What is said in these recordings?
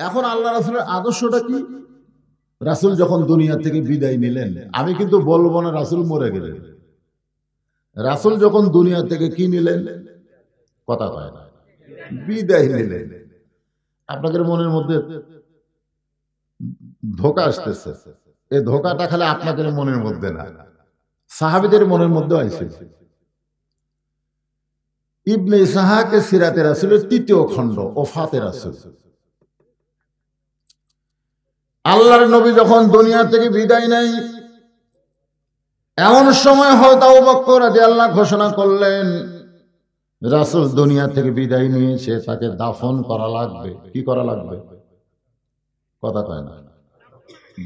এখন আল্লাহ রাসূলের আদর্শটা কি? রাসূল যখন দুনিয়া থেকে বিদায় নিলেন, আমি কিন্তু বলবো না রাসূল মরে গেলেন। রাসূল যখন দুনিয়া থেকে কি নিলেন? কথা কয় না, বিদায় নিলেন। আপনাদের মনের মধ্যে ধোঁকা আসতেছে, এই ধোঁকাটা খালি আপনাদের মনের মধ্যে না, সাহাবীদের মনের মধ্যে আইছে। ইবনে ইসহাকে সিরাতে রাসূলের ৩য় খণ্ড, ওফাতে রাসূল। আল্লাহর নবী যখন দুনিয়া থেকে বিদায় নেয়, এমন সময় হযরত আবু বকর রাদিয়াল্লাহু ঘোষণা করলেন, রাসূল দুনিয়া থেকে বিদায় নিয়েছে, তাকে দাফন করা লাগবে। কি করা লাগবে? কথা কয় না,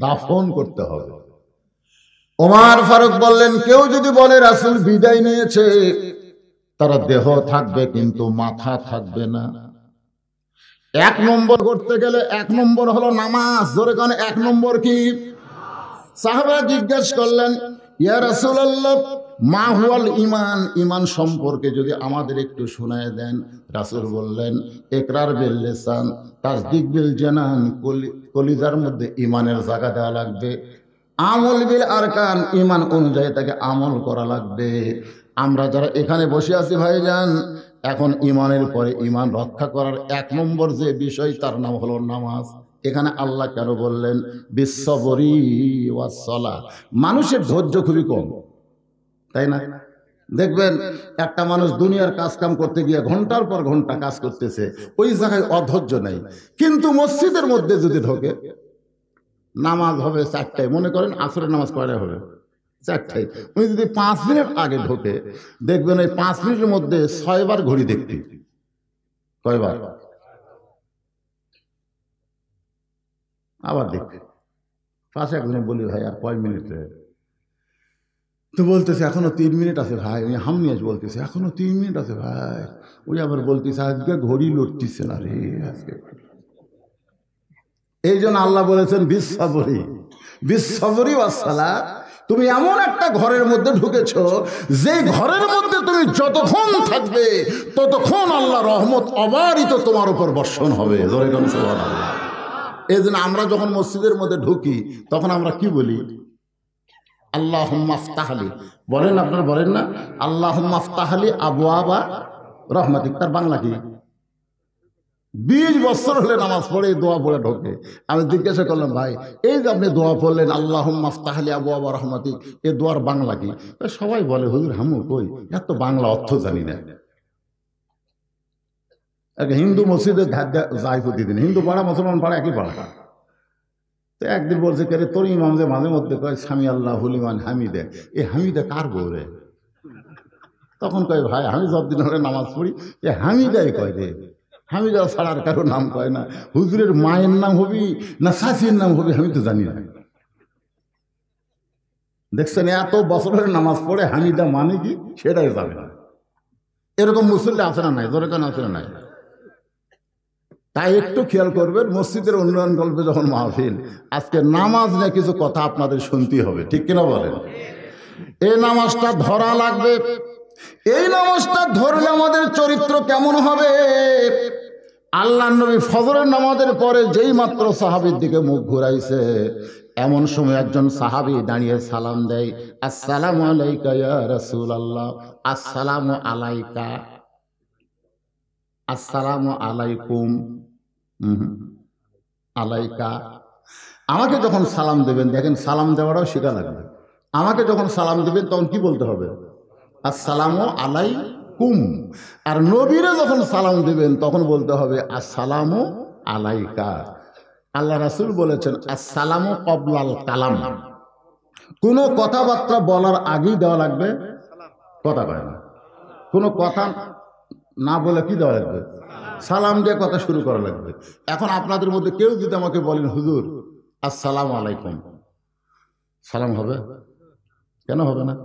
দাফন করতে হবে। ওমর ফারুক বললেন, কেউ যদি বলে রাসূল বিদায় নিয়েছে, তার দেহ থাকবে কিন্তু মাথা থাকবে না। 1 নম্বর করতে গেলে 1 নম্বর হলো নামাজ। জোরে কোন 1 নম্বর কি? সাহাবা জিজ্ঞেস করলেন, ইয়া রাসূলুল্লাহ মা হুয়াল ঈমান, ঈমান সম্পর্কে যদি আমাদের একটু শোনায় দেন। রাসূল বললেন, ইকরার বিল লিসান তাসদীক বিল জানান, কলিজার মধ্যে ঈমানের জায়গা দেওয়া লাগবে। আমল বিল আরকান, ঈমান অনুযায়ী তাকে আমল করা লাগবে। আমরা যারা এখানে বসে আছি ভাইজান, এখন ঈমানের পরে ঈমান রক্ষা করার 1 নম্বর যে বিষয়, তার নাম হলো নামাজ। এখানে আল্লাহ কেন বললেন বিশ্ববরি ওয়াসসালাহ? মানুষের ধৈর্য খুবই কম, তাই না? দেখবেন একটা মানুষ দুনিয়ার কাজ কাম করতে গিয়ে ঘন্টার পর ঘন্টা কাজ করতেছে, ওই জায়গায় অধৈর্য নাই। কিন্তু মসজিদের মধ্যে যদি ঢোকে, নামাজ হবে 4টায়, মনে করেন আসরের নামাজ কয়টায় হবে? 4টায়। উনি যদি 5 মিনিট আগে ঢোকে, দেখবেন ওই 5 মিনিটের মধ্যে 6 বার ঘড়ি দেখতে। কয়বার? আবার দেখতে। পাশে একজনে বলি, ভাই আর কয় মিনিট? তো বলতেছে এখনো 3 মিনিট আছে ভাই। উনি হামনিয়াজ বলতেছে এখনো 3 মিনিট আছে ভাই। উনি আবার বলতেছে আজকে ঘড়ি লড়তেছে না রে আজকে। এই জন্য আল্লাহ বলেছেন বিশ্ববরি, বিশ্ববরি ওয়াসসালাহ। তুমি এমন একটা ঘরের মধ্যে ঢুকেছো, যে ঘরের মধ্যে তুমি যতক্ষণ থাকবে ততক্ষণ আল্লাহ রহমত অবারিত তোমার উপর বর্ষণ হবে। জোরে কোন সুবহানাল্লাহ। এই জন্য আমরা যখন মসজিদের মধ্যে ঢুকি, তখন আমরা কি বলি? আল্লাহুম্মা আফতাহলি। বলেন, আপনারা বলেন না আল্লাহুম্মা আফতাহলি আবওয়াবা রহমাতিক? তার বাংলা কি? 20 বছর হলে নামাজ পড়ে দোয়া পড়ে ঢোকে। আমি জিজ্ঞাসা করলাম, ভাই এই যে আপনি দোয়া পড়লেন আল্লাহুম্মা আফতাহলি আবওয়াবা রহমাতিক, এই দোয়ার বাংলা কি? সবাই বলে হুজুর হামু কই, এত বাংলা অর্থ জানি না। হিন্দু মসজিদে যাই প্রতিদিন, হিন্দু পাড়া মুসলমান পাড়া একই পাড়া। তো একদিন বলছে, কে রে তোর ইমাম যে মাঝে মধ্যে কয় সামি আল্লাহু লিমান হামিদে, এই হামিদে কার বউ রে? তখন কয়, ভাই আমি যতদিন ধরে নামাজ পড়ি এ হামিদাই কয় রে, হামিদা ছাড়ার কারো নাম কয় না। হুজুরের মায়ের নাম হবি না শাশির নাম হবি আমি তো জানি না। দেখছেন, এত বছরের নামাজ পড়ে হামিদা মানে কি সেটাই জানে না। এরকম মুসল্লি আছে না নাই? জোরে কেন আছে না নাই? তাই একটু খেয়াল করবেন, মসজিদের উন্নয়ন গল্পে যখন মাহফিল, আজকে নামাজ নিয়ে কিছু কথা আপনাদের শুনতে হবে, ঠিক কিনা বলেন? এই নামাজটা ধরা লাগবে। এই নামাজটা ধরলে আমাদের চরিত্র কেমন হবে? আল্লাহ নবী ফজরের নামাজের পরে যেই মাত্র সাহাবীর দিকে মুখ ঘুরাইছে, এমন সময় একজন সাহাবী দাঁড়িয়ে সালাম দেয়, আসসালামু আলাইকা ইয়া রাসূলুল্লাহ। আসসালামু আলাইকা, আসসালামু আলাইকুম, আলাইকা। আমাকে যখন সালাম দেবেন, দেখেন সালাম দেওয়াটাও শেখা লাগবে। আমাকে যখন সালাম দেবেন তখন কি বলতে হবে? আসসালামু আলাইকুম। আর নবীরে যখন সালাম দেবেন তখন বলতে হবে আসসালামু আলাইকা। আল্লাহ রাসূল বলেছেন আসসালামু ক্বাবলাল কালাম। কোনো কথাবার্তা বলার আগেই দেওয়া লাগবে কথা কয় না। কোনো কথা না বলে কি দেওয়া লাগবে? সালাম দিয়ে কথা শুরু করা লাগবে। এখন আপনাদের মধ্যে কেউ যদি আমাকে বলেন হুজুর আসসালামু আলাইকুম, সালাম হবে? কেন হবে না?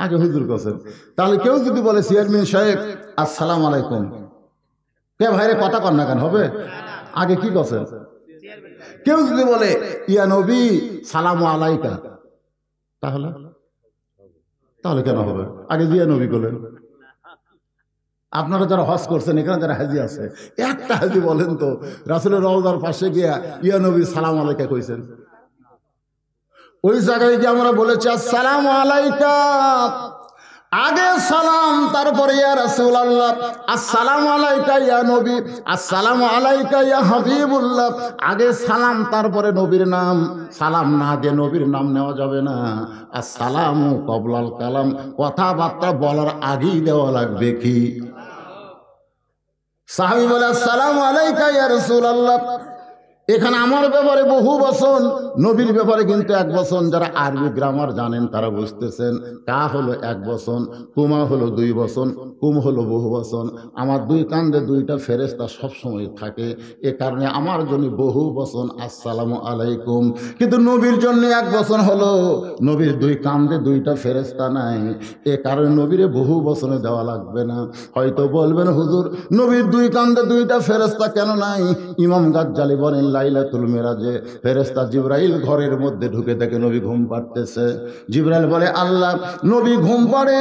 আগে হুজুর কাছেন। তাহলে কেউ যদি বলে চেয়ারম্যান সাহেব আসসালামু আলাইকুম, কে ভাইরে কথা কর না কেন? হবে? আগে কি করছেন? কেউ যদি বলে ইয়া নবী সালামু আলাইকা, তাহলে তাহলে কেন হবে? আগে ইয়া নবী বলেন। আপনারা যারা হজ করছেন, এখানে যারা হাজি আছে, একটা হাজি বলেন তো রাসূলের রওজার পাশে গিয়া ইয়া নবী সালাম আলাইকা কইছেন? ওই জায়গায় গিয়ে আমরা বলেছি আসসালামু আলাইকা, আগে সালাম তারপরে ইয়া রাসূলুল্লাহ, আসসালামু আলাইকা ইয়া নবী, আসসালামু আলাইকা ইয়া হাবিবুল্লাহ। আগে সালাম তারপরে নবীর নাম। সালাম না দিয়ে নবীর নাম নেওয়া যাবে না। আসসালামু ক্বাবলাল কালাম, কথাবার্তা বলার আগেই দেওয়া লাগবে কি? সাহাবী বলে আসসালামু আলাইকা ইয়া রাসূলুল্লাহ। এখানে আমার ব্যাপারে বহু বচন, নবীর ব্যাপারে কিন্তু এক বচন। যারা আরবি গ্রামার জানেন তারা বুঝতেছেন, কা হলো এক বচন, কুমা হলো দুই বচন, কুম হলো বহু বচন। আমার দুই কান্দে দুইটা ফেরেশতা সবসময় থাকে, এ কারণে আমার জন্য বহু বচন আসসালামু আলাইকুম। কিন্তু নবীর জন্য এক বচন হলো, নবীর দুই কান্দে দুইটা ফেরেশতা নাই, এ কারণে নবীরে বহু বচনে দেওয়া লাগবে না। হয়তো বলবেন হুজুর নবীর দুই কান্দে দুইটা ফেরেশতা কেন নাই? ইমাম গাজ্জালী বলেন লাইলাতুল মিরাজে ফেরেশতা জিবরাইল ঘরের মধ্যে ঢুকে দেখে নবী ঘুম পাড়তেছে। জিবরাইল বলে আল্লাহ, নবী ঘুম পাড়ে,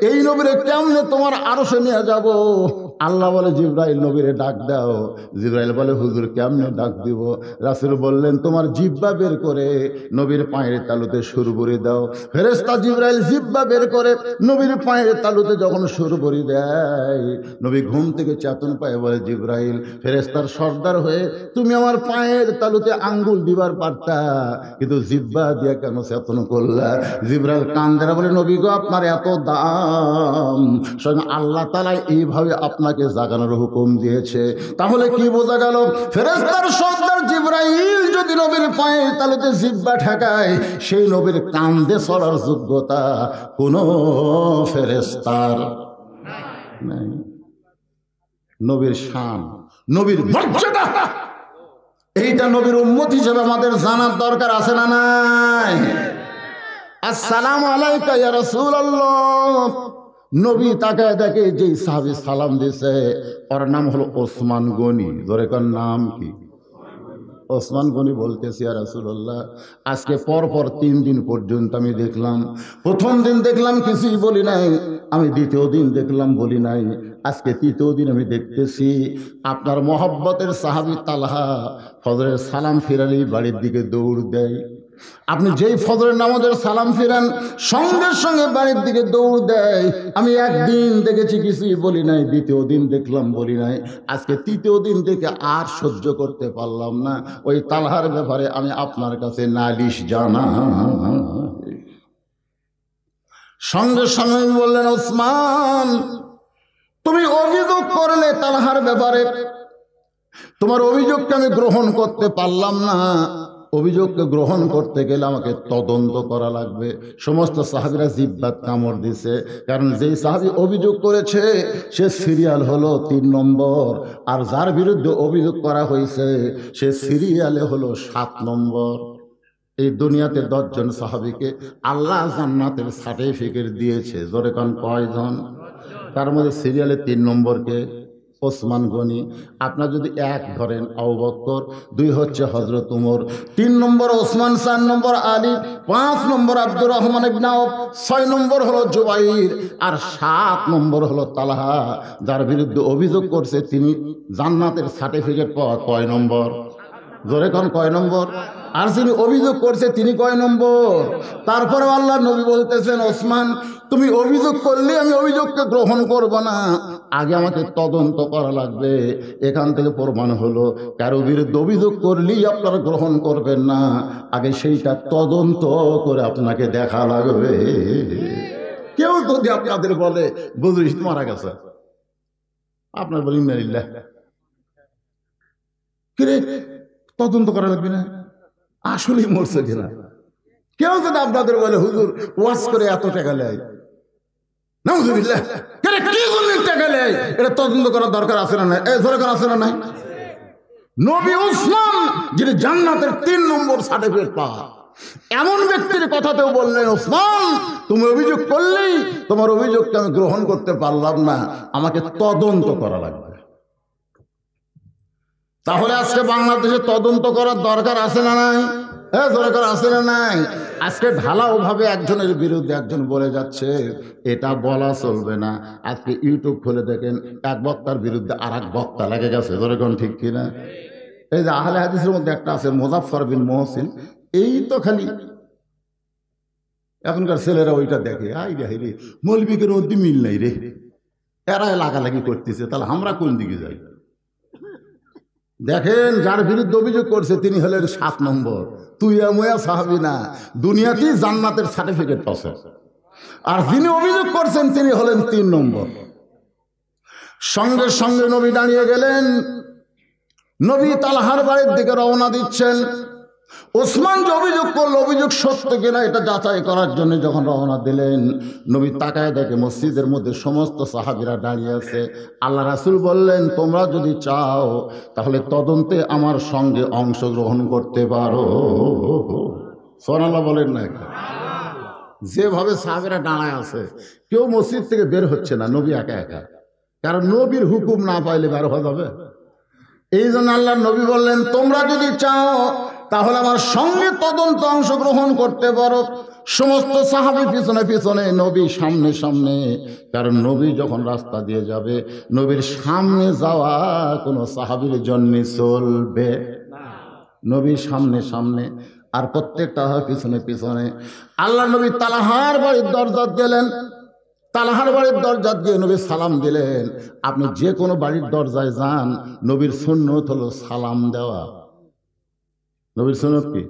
এই নবীরে কেমনে তোমার আরশে নিয়ে যাব? আল্লাহ বলে জিবরাইল নবীরে ডাক দাও। জিবরাইল বলে হুজুর কেমনে ডাক দিব? রাসূল বললেন তোমার জিহ্বা বের করে নবীর পায়ের তালুতে সুরবুরি দাও। ফেরেশতা জিবরাইল জিহ্বা বের করে নবীর পায়ের তালুতে যখন সুরবুরি দেয়, নবী ঘুম থেকে চেতন পায়, বলে জিবরাইল ফেরেশতার সর্দার হয়ে তুমি আমার পায়ের তালুতে আঙ্গুল দিবার পারতা, কিন্তু জিহ্বা দিয়ে কেন চেতন করলা? জিবরাইল কান্দেরা বলে নবী গো আপনার এত দাম, স্বয়ং আল্লাহ তাআলা এইভাবে আপনাকে জাগানোর হুকুম দিয়েছে। তাহলে কি বোঝা গেল? ফেরেশতার সর্দার জিবরাইল যদি নবীর পায়ের তালুতে জিহ্বা ঠেকায়, সেই নবীর কান্দে চলার যোগ্যতা কোন ফেরেশতার নাই। নবীর শান, নবীর মর্যাদা, এইটা নবীর উম্মত হিসেবে আমাদের জানার দরকার আছে না নাই? আসসালামু আলাইকা ইয়া রাসূলুল্লাহ। নবী তাকায় দেখে যেই সাহাবী সালাম দিছে ওর নাম হলো ওসমান গনি। ধরে কার নাম কি? ওসমান গনি বলতেছি ইয়া রাসূলুল্লাহ, আজকে পরপর 3 দিন পর্যন্ত আমি দেখলাম। প্রথম দিন দেখলাম কিছুই বলি নাই, আমি দ্বিতীয় দিন দেখলাম বলি নাই, আজকে তৃতীয় দিন আমি দেখতেছি আপনার মহব্বতের সাহাবী তালহা ফজরের সালাম ফিরালেই বাড়ির দিকে দৌড় দেয়। আপনি যেই ফজরের নামাজের সালাম ফিরান সঙ্গে সঙ্গে বাড়ির দিকে দৌড় দেয়। আমি একদিন দেখেছি কিছুই বলি নাই, দ্বিতীয় দিন দেখলাম বলি নাই, আজকে তৃতীয় দিন দেখে আর সহ্য করতে পারলাম না। ওই তালহার ব্যাপারে আমি আপনার কাছে নালিশ জানা। সঙ্গে সঙ্গে বললেন ওসমান, তুমি অভিযোগ করলে তালহার ব্যাপারে, তোমার অভিযোগকে আমি গ্রহণ করতে পারলাম না। অভিযোগকে গ্রহণ করতে গেলে আমাকে তদন্ত করা লাগবে। সমস্ত সাহাবীরা জিহ্বাত কামড় দিছে, কারণ যেই সাহাবী অভিযোগ করেছে সে সিরিয়াল হলো 3 নম্বর, আর যার বিরুদ্ধে অভিযোগ করা হয়েছে সে সিরিয়ালে হলো 7 নম্বর। এই দুনিয়াতে 10 জন সাহাবীকে আল্লাহ জান্নাতের সার্টিফিকেট দিয়েছে। জোরে কোন কয়জন? তার মধ্যে সিরিয়ালে 3 নম্বরকে ওসমান গনি। আপনার যদি 1 ধরেন আবু বকর, 2 হচ্ছে হযরত উমর, 3 নম্বর ওসমান, 4 নম্বর আলী, 5 নম্বর আব্দুর রহমান ইবনে আওফ, 6 নম্বর হলো জুবাইর, আর 7 নম্বর হলো তালহা। যার বিরুদ্ধে অভিযোগ করছে তিনি জান্নাতের সার্টিফিকেট পাওয়া কয় নম্বর? জোরে কোন কয় নম্বর? আর যিনি অভিযোগ করছে তিনি কয় নম্বর? তারপরে আল্লাহ নবী বলতেছেন ওসমান, তুমি অভিযোগ করলে আমি অভিযোগকে গ্রহণ করব না, আগে আমাকে তদন্ত করা লাগবে। এখান থেকে প্রমাণ হলো কারো বিরুদ্ধে অভিযোগ করলেই আপনারা গ্রহণ করবেন না, আগে সেইটা তদন্ত করে আপনাকে দেখা লাগবে। কেউ যদি আপনাদের বলে বদরুল ইসলাম মারা গেছে, আপনার বলি ইন্নালিল্লাহ, কিরে তদন্ত করা লাগবে না আসলেই মরছে কিনা? কেউ যদি আপনাদের বলে হুজুর ওয়াজ করে এত টাকা নেয়, নাউজুবিল্লাহ, কি জন্য টাকা নেয় এটা তদন্ত করার দরকার আছে না নাই? দরকার আছে না নাই? নবী ওসমান যিনি জান্নাতের 3 নম্বর সার্টিফিকেট পাওয়া, এমন ব্যক্তির কথাতেও বললেন ওসমান, তুমি অভিযোগ করলেই তোমার অভিযোগকে আমি গ্রহণ করতে পারলাম না, আমাকে তদন্ত করা লাগবে। তাহলে আজকে বাংলাদেশে তদন্ত করার দরকার আছে না নাই? জোরে করে আসে না নাই? আজকে ঢালাও ভাবে একজনের বিরুদ্ধে একজন বলে যাচ্ছে, এটা বলা চলবে না। আজকে ইউটিউব খুলে দেখেন, এক বক্তার বিরুদ্ধে আর এক বক্তা লেগে গেছে। জোরে কোন ঠিক কিনা? এই যে আহলে হাদিসের মধ্যে একটা আছে মুজাফফর বিন মুহসিন, এই তো খালি এখনকার ছেলেরা ওইটা দেখে, আই রে রে মৌলবীদের মধ্যে মিল নাই রে, এরা লাগালাগি করতেছে, তাহলে আমরা কোন দিকে যাই? দেখেন যার বিরুদ্ধে অভিযোগ করছে তিনি হলেন 7 নম্বর। তুই আময়া সাহাবি না, দুনিয়াতেই জান্নাতের সার্টিফিকেট পাচ্ছে। আর যিনি অভিযোগ করছেন তিনি হলেন 3 নম্বর। সঙ্গে সঙ্গে নবী দাঁড়িয়ে গেলেন। নবী তালহার বাড়ির দিকে রওনা দিচ্ছেন। ওসমান যে অভিযোগ করলো, অভিযোগ সত্য কিনা এটা যাচাই করার জন্য যখন রওনা দিলেন, নবী তাকায় দেখে মসজিদের মধ্যে সমস্ত সাহাবীরা দাঁড়িয়ে আছে। আল্লাহ রাসূল বললেন, তোমরা যদি চাও তাহলে তদন্তে আমার সঙ্গে অংশগ্রহণ করতে পারো। সুবহানাল্লাহ বলেন না? যেভাবে সাহাবীরা দাঁড়ায় আছে, কেউ মসজিদ থেকে বের হচ্ছে না, নবী একা একা। কারণ নবীর হুকুম না পাইলে বের হওয়া যাবে। এই জন্য আল্লাহ নবী বললেন, তোমরা যদি চাও তাহলে আমার সঙ্গে তদন্ত অংশগ্রহণ করতে পারো। সমস্ত সাহাবী পিছনে পিছনে, নবী সামনে সামনে। কারণ নবী যখন রাস্তা দিয়ে যাবে, নবীর সামনে যাওয়া কোনো সাহাবীর জন্য চলবে না। নবী সামনে সামনে আর প্রত্যেকটা পিছনে পিছনে। আল্লাহ নবী তালহার বাড়ির দরজা গেলেন। তালহার বাড়ির দরজা দিয়ে নবী সালাম দিলেন। আপনি যে কোনো বাড়ির দরজায় যান, নবীর সুন্নত হলো সালাম দেওয়া। নবীর সুন্নত কি?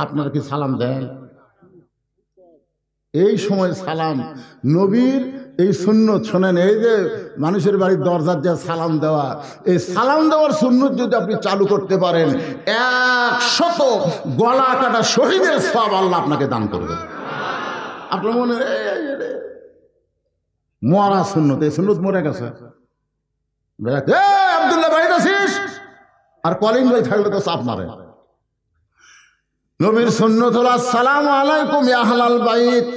আপনারা কি সালাম দেন? এই সময় সালাম নবীর এই সুন্নত শোনেন। এই যে মানুষের বাড়ির দরজা দিয়ে সালাম দেওয়া, এই সালাম দেওয়ার সুন্নত যদি আপনি চালু করতে পারেন, 100 গলা কাটা শহীদের সওয়াব আল্লাহ আপনাকে দান করবে। আপনার মনে মরা সুন্নত, এই সুন্নত মরে গেছে। আব্দুল্লাহ বাড়িতে আছিস? আর কলিং বেল থাকলে তো চাপ মারে। নবীর সুন্নত হলো আসসালামু আলাইকুম ইয়া আহলাল বাইত।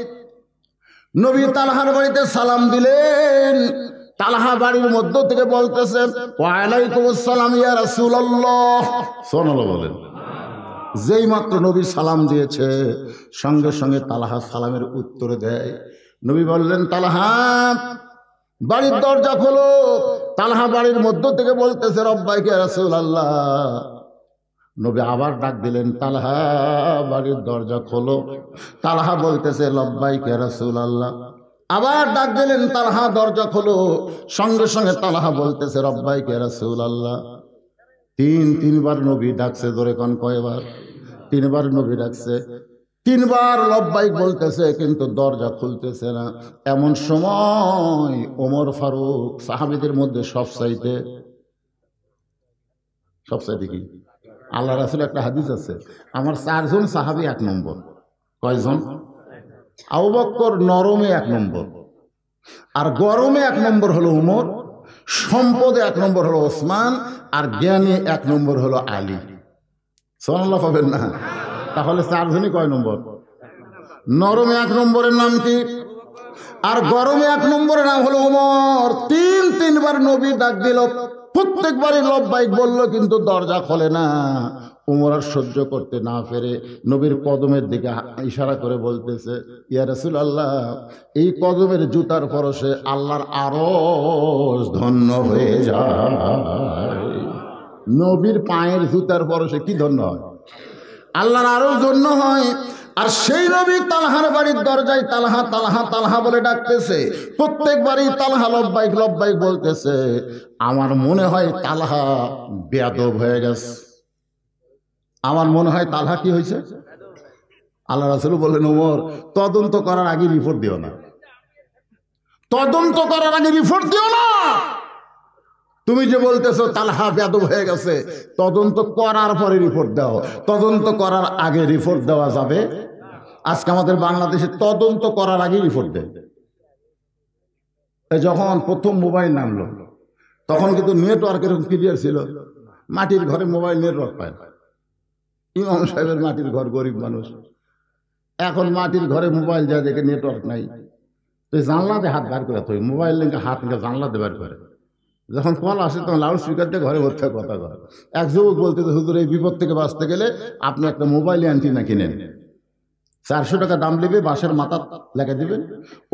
নবী তালহার বাড়িতে সালাম দিলেন। তালহা বাড়ির মধ্য থেকে বলতেছে, ওয়া আলাইকুম আসসালাম ইয়া রাসূলুল্লাহ। সুবহানাল্লাহ বলেন। যেই মাত্র নবী সালাম দিয়েছে, সঙ্গে সঙ্গে তালহা সালামের উত্তর দেয়। নবী বললেন, তালহা বাড়ির দরজা খোলো। তালহা বাড়ির মধ্য থেকে বলতেছে, রব্বাইকা ইয়া রাসূলুল্লাহ। নবী আবার ডাক দিলেন, তালহা বাড়ির দরজা খোলো। তালহা বলতেছে, লব্বাইকা ইয়া রাসূলুল্লাহ। আবার ডাক দিলেন, তালহা দরজা খোলো। সঙ্গে সঙ্গে তালহা বলতেছে, রব্বাইকা ইয়া রাসূলুল্লাহ। তিনবার নবী ডাকছে। ধরে কোন কয়বার? 3 বার নবী ডাকছে। 3 বার লব্বাইক বলতেছে, কিন্তু দরজা খুলতেছে না। এমন সময় ওমর ফারুক, সাহাবীদের মধ্যে সবচাইতে কি? আল্লাহ রাসূল একটা হাদিস আছে, আমার 4 জন সাহাবী 1 নম্বর। কয়জন? আবু বকর নরমে 1 নম্বর, আর গরমে 1 নম্বর হলো উমর, সম্পদে 1 নম্বর হলো ওসমান, আর জ্ঞানে 1 নম্বর হলো আলী। সুবহানাল্লাহ পাবেন না? তাহলে 4 জনই কয় নম্বর? নরমে 1 নম্বরের নাম কি? আর গরমে 1 নম্বরের নাম হলো উমর। 3 বার নবী ডাক দিল, প্রত্যেকবারই লব্বাইক বলল, কিন্তু দরজা খোলে না। উমর আর সহ্য করতে না পেরে নবীর কদমের দিকে ইশারা করে বলতেছে, ইয়া রাসূলুল্লাহ, এই কদমের জুতার পরশে আল্লাহর আরশ ধন্য হয়ে যায়। নবীর পায়ের জুতার পরশে কি ধন্য হয়? আল্লাহর আরশ ধন্য হয়। আর সেই নবী তালহার বাড়ির দরজায় তালহা তালহা তালহা বলে ডাকতেছে। প্রত্যেকবারই তালহা লব্বাইক লব্বাইক বলতেছে। আমার মনে হয় তালহা বেয়াদব হয়ে গেছে। আমার মনে হয় তালহা কি হয়েছে? আল্লাহ রাসূল বললেন, ওমর, তদন্ত করার আগে রিপোর্ট দিও না। তদন্ত করার আগে রিপোর্ট দিও না। তুমি যে বলতেছো তালহা বেয়াদব হয়ে গেছে, তদন্ত করার পরে রিপোর্ট দাও। তদন্ত করার আগে রিপোর্ট দেওয়া যাবে? আজকে আমাদের বাংলাদেশে তদন্ত করার আগে রিপোর্ট দেয়। যখন প্রথম মোবাইল নামলো, তখন কিন্তু নেটওয়ার্ক এরকম ক্লিয়ার ছিল। মাটির ঘরে মোবাইল নেটওয়ার্ক পায় না। ইমাম সাহেবের মাটির ঘর, গরিব মানুষ। এখন মাটির ঘরে মোবাইল যা দেখে নেটওয়ার্ক নাই, তো জানলাতে হাত বার করে, মোবাইল লিঙ্কে হাত নিয়ে জানলাতে বার করে। যখন কল আসে তখন লাউড স্পিকার দিয়ে ঘরে ভর্তি কথা কয়। এক যুবক বলতে, হুজুর এই বিপদ থেকে বাঁচতে গেলে আপনি একটা মোবাইল অ্যান্টিনা কিনেন, 400 টাকা দাম নেবে, বাঁশের মাথা লেগে দিবেন,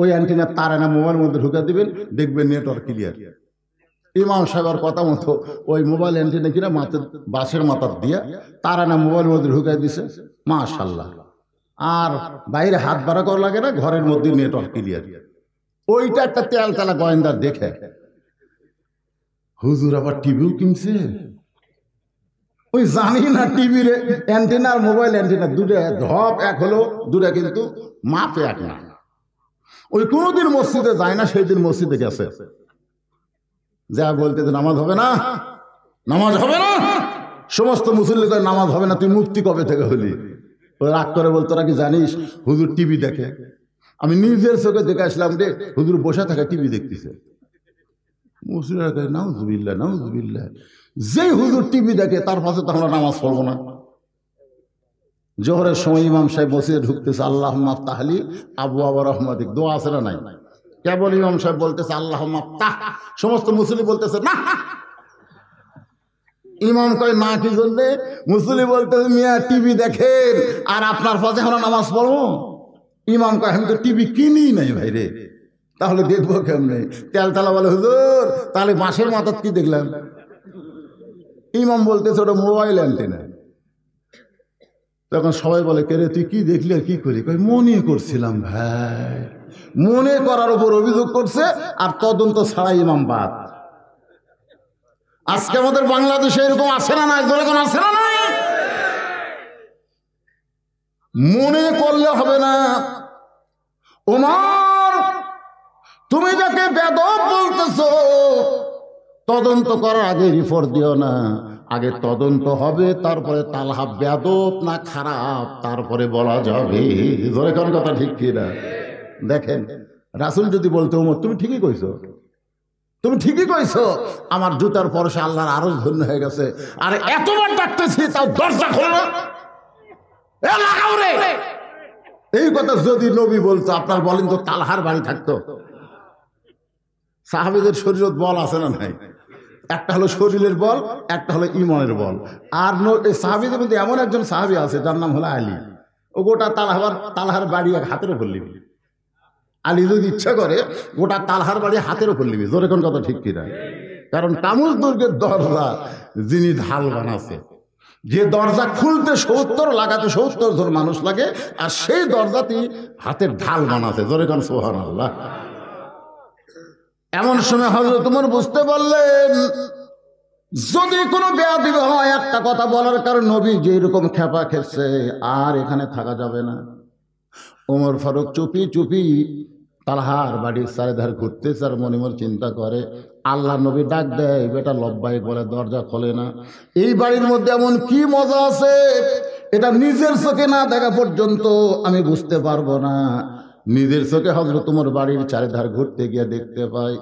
ওই অ্যান্টিনার তার এনে মোবাইলের মধ্যে ঢুকে দিবেন, দেখবেন নেটওয়ার্ক ক্লিয়ার। ইমাম সাহেবের কথা মতো ওই মোবাইল অ্যান্টিনা কিনে বাঁশের মাথার দিয়ে তার এনে মোবাইলের মধ্যে ঢুকে দিছে, মাশাআল্লাহ। আর বাইরে হাত বাড়া করা লাগে না, ঘরের মধ্যে নেটওয়ার্ক ক্লিয়ার। ওইটা একটা তেল তেলা গোয়েন্দার দেখে হুজুর আবার টিভিও কিনছে। ওই জানি না টিভির অ্যান্টেনা আর মোবাইল অ্যান্টেনা দুটো ধপ এক হলো, দুটো কিন্তু মাপে এক না। ওই কোনোদিন মসজিদে যায় না, সেই দিন মসজিদে গেছে, যা বলতে নামাজ হবে না, নামাজ হবে না। সমস্ত মুসল্লি কয় নামাজ হবে না, তুই মুক্তি কবে থেকে হলি? ও রাগ করে বলতো, তোরা কি জানিস হুজুর টিভি দেখে? আমি নিজের চোখে দেখে আসলাম রে, হুজুর বসে থাকে টিভি দেখতেছে। মুসলিমরা কয় নাউজুবিল্লাহ নাউজুবিল্লাহ, যেই হুজুর টিভি দেখে তার পাশে তো আমরা নামাজ পড়বো না। জোহরের সময় ইমাম সাহেব মসজিদে ঢুকতেছে, আল্লাহুম্মা আফতাহলি আবওয়াবা রাহমাতিক, দোয়া আছে না নাই? কেবল ইমাম সাহেব বলতেছে আল্লাহুম্মা আফতাহ, সমস্ত মুসলিম বলতেছে না। ইমাম কয় না, কি জন্যে? মুসলিম বলতেছে মিয়া টিভি দেখেন আর আপনার পাশে আমরা নামাজ পড়বো? ইমাম কয় আমি তো টিভি কিনি নাই ভাই রে, তাহলে দেখবো কেমনে? তেলতলা বলে হুজুর তাহলে বাঁশের মাথার কি দেখলাম? ইমাম বলতেছে ওটা মোবাইল অ্যান্টেনা। তখন সবাই বলে কে রে তুই কি দেখলি আর কি করি? কই মনে করছিলাম ভাই। মনে করার উপর অভিযোগ করছে আর তদন্ত ছাড়াই ইমাম বাদ। আজকে আমাদের বাংলাদেশে এরকম আছে না নাই? যখন আছে না নাই? মনে করলে হবে না। ওমর তুমি যাকে বেদব বলতেছো, তদন্ত করার আগে রিপোর্ট দিও না, আগে তদন্ত হবে, তারপরে তালহা বেদব না খারাপ তারপরে বলা যাবে। ধরে কোন কথা ঠিক কিনা? দেখেন রাসূল যদি বলতো ওমর তুমি ঠিকই কইছো, তুমি ঠিকই কইছো, আমার জুতার পরশে আল্লাহর আরশ ধন্য হয়ে গেছে, আর এতবার ডাকতেছি তাও দরজা খোলো না, এ লাগাও রে। এই কথা যদি নবী বলতো, আপনার বলেন তো তালহার বাড়ি থাকতো? সাহাবীদের শরীরত বল আছে না নাই? একটা হলো শরীরের বল, একটা হলো ইমানের বল। আর সাহাবীদের মধ্যে এমন একজন সাহাবী আছে যার নাম হলো আলী। ও গোটা তালহার বাড়ি এক হাতের উপর নিবি। আলী যদি ইচ্ছা করে গোটা তালহার বাড়ি হাতের উপর নিবি। জোরে কোন কথা ঠিক কিনা? কারণ কামুজ দুর্গের দরজা যিনি ঢাল বানাছে, যে দরজা খুলতে 70 লাগাতে 70 জন মানুষ লাগে, আর সেই দরজাটি হাতের ঢাল বানাছে। জোরে কোন সুবহানাল্লাহ। এমন সময় হযরত ওমর বুঝতে পারলেন যদি কোনো বেয়াদবি হয়, একটা কথা বলার কারণে নবী যেরকম খেপা খেচ্ছে, আর এখানে থাকা যাবে না। ওমর ফারুক চুপি চুপি তালহার বাড়ির চারিধার ঘুরতেছে আর মনে মনে চিন্তা করে, আল্লাহ নবী ডাক দেয়, বেটা লব্বাইক বলে দরজা খোলে না। এই বাড়ির মধ্যে এমন কি মজা আছে, এটা নিজের চোখে না দেখা পর্যন্ত আমি বুঝতে পারবো না। নিজের চোখে হযরত ওমর বাড়ির চারিধার ঘুরতে গিয়ে দেখতে পাই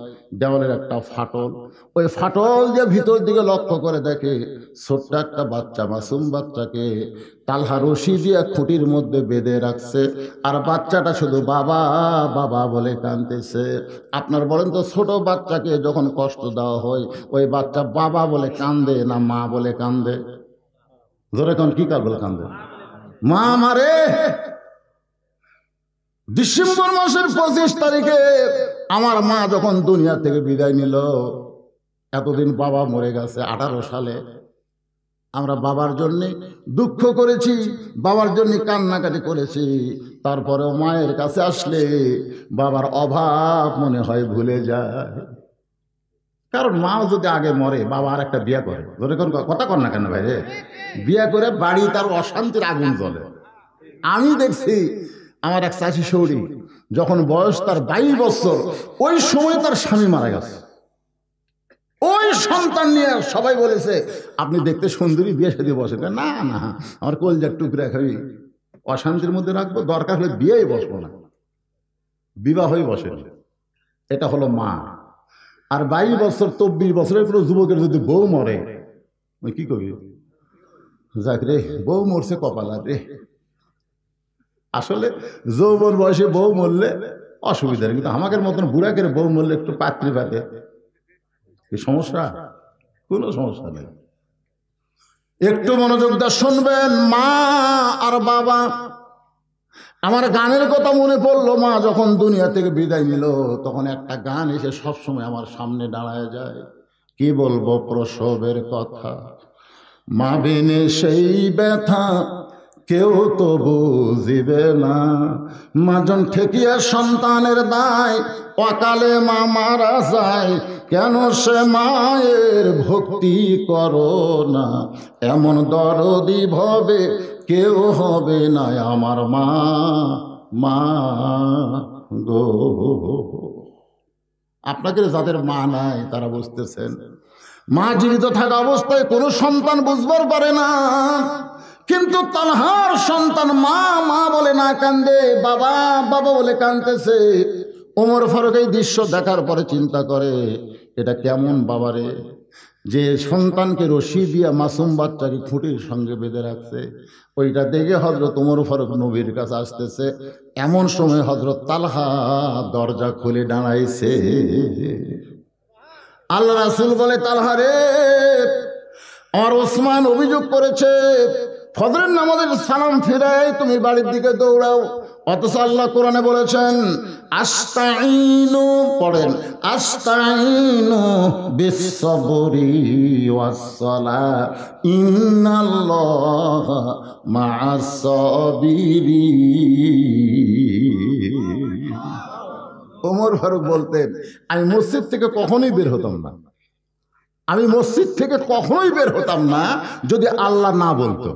দেওয়ালের একটা ফাটল। ওই ফাটল যে ভিতর দিকে লক্ষ্য করে দেখে ছোট্ট একটা বাচ্চা, মাসুম বাচ্চাকে তালহা রশি দিয়ে খুঁটির মধ্যে বেঁধে রাখছে, আর বাচ্চাটা শুধু বাবা বাবা বলে কাঁদতেছে। আপনার বলেন তো ছোট বাচ্চাকে যখন কষ্ট দেওয়া হয়, ওই বাচ্চা বাবা বলে কান্দে না মা বলে কান্দে? ধরে কোন কি কার বলে কান্দে? মা মারে। ডিসেম্বর মাসের 25 তারিখে আমার মা যখন দুনিয়া থেকে বিদায় নিল, এতদিন বাবা মরে গেছে 18 সালে। আমরা বাবার জন্য দুঃখ করেছি, বাবার জন্য কান্নাকাটি করেছি। তারপরেও মায়ের কাছে আসলে বাবার অভাব মনে হয় ভুলে যায়। কারণ মা যদি আগে মরে, বাবা আর একটা বিয়ে করে। ধরে কোন কথা কর না কেন ভাই রে? বিয়ে করে বাড়ি তার অশান্তির আগুন জ্বলে। আমি দেখছি আমার এক চাচি সৌরি, যখন বয়স তার 22 বছর, ওই সময় তার স্বামী মারা গেছে। ওই সন্তান নিয়ে সবাই বলেছে আপনি দেখতে সুন্দরী, বিয়ে সাথে বসেন। না না, আমার কলজার টুকরা খাবি, অশান্তির মধ্যে রাখবো, দরকার হলে বিয়েই বসবো না, বিবাহই বসে। এটা হলো মা। আর 22 বছর 24 বছরের কোনো যুবকের যদি বউ মরে, কি করবি? যাক রে, বউ মরছে কপাল রে। আসলে যৌবন বয়সে বউ মরলে অসুবিধা নেই, কিন্তু আমাদের মতন বুড়া করে বউ মরলে একটু পাত্রী পাতে। কি সমস্যা? কোনো সমস্যা নেই। একটু মনোযোগ দিয়ে শুনবেন। মা আর বাবা, আমার গানের কথা মনে পড়লো। মা যখন দুনিয়া থেকে বিদায় নিল তখন একটা গান এসে সবসময় আমার সামনে দাঁড়ায় যায়। কি বলবো প্রসবের কথা, মা বিনে সেই ব্যথা কেউ তো বুঝিবে না। মাজন ঠেকিয়া সন্তানের দায়, অকালে মা মারা যায়। কেন সে মায়ের ভক্তি করো না, এমন দরদি ভবে কেউ হবে না আমার মা, মা গো। আপনাদের যাদের মা নাই তারা বুঝতেছেন। মা জীবিত থাকা অবস্থায় কোনো সন্তান বুঝবার পারে না, কিন্তু তালহার সন্তান মা মা বলে না কান্দে, বাবা বাবা বলে কাঁদতেছে। ওমর ফারুক এই দৃশ্য দেখার পরে চিন্তা করে, এটা কেমন বাবারে, যে সন্তানকে রশি দিয়া মাসুম বাচ্চাকে খুঁটির সঙ্গে বেঁধে রাখছে। ওইটা দেখে হযরত ওমর ফারুক নবীর কাছে আসতেছে। এমন সময় হযরত তালহা দরজা খুলে দাঁড়াইছে। আল্লাহ রাসূল বলে, তালহা রে, আমার ওসমান অভিযোগ করেছে ফজরের নামাজের সালাম ফিরাই তুমি বাড়ির দিকে দৌড়াও। অথচ আল্লাহ কোরআনে বলেছেন আস্তাইনু, পড়েন আস্তাইনু বিসসবরি ওয়াসসালাহ ইন্নাল্লাহা মা'আস সাবিরিন। ওমর ফারুক বলতেন, আমি মসজিদ থেকে কখনোই বের হতাম না, আমি মসজিদ থেকে কখনোই বের হতাম না যদি আল্লাহ না বলতো।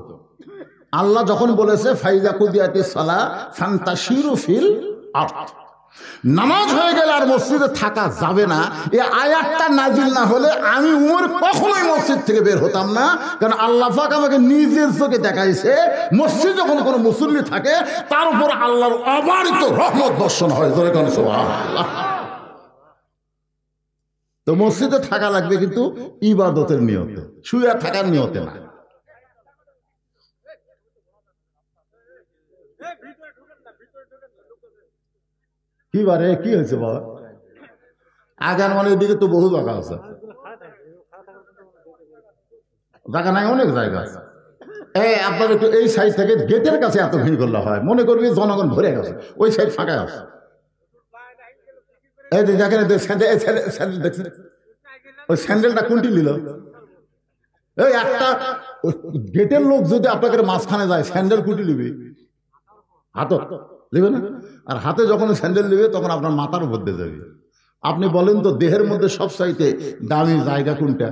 আল্লাহ যখন বলেছে ফাইজা কুদিয়াতিস সালাহ ফান্তাশিরু ফিল আরদ, নামাজ হয়ে গেলে আর মসজিদে থাকা যাবে না, এই আয়াতটা নাজিল না হলে আমি উমর কখনোই মসজিদ থেকে বের হতাম না। কারণ আল্লাহ পাক আমাকে নিজের চোখে দেখাইছে, মসজিদ যখন কোনো মুসল্লি থাকে তার উপর আল্লাহর অবারিত রহমত বর্ষণ হয়। সুবহানাল্লাহ। তো মসজিদে থাকা লাগবে, কিন্তু ইবাদতের নিয়তে, শুয়ে থাকার নিয়তে না। কি বারে কি হয়েছে বাবা? আগার মানে এদিকে তো বহু জায়গা আছে, জায়গা নাই, অনেক জায়গা আছে। আপনার একটু এই সাইড থেকে গেটের কাছে এত ভিড় করলে হয়, মনে করবি জনগণ ভরে গেছে, ওই সাইড ফাঁকা আছে। এই দেখেন দেখছেন ওই স্যান্ডেলটা কোনটি নিল? এই একটা গেটের লোক যদি আপনাকে মাঝখানে যায়, স্যান্ডেল কুটি নিবি? হাতত নেবে না। আর হাতে যখন স্যান্ডেল নেবে তখন আপনার মাথার উপর দিয়ে যাবে। আপনি বলেন তো দেহের মধ্যে সবচাইতে দামি জায়গা কোনটা,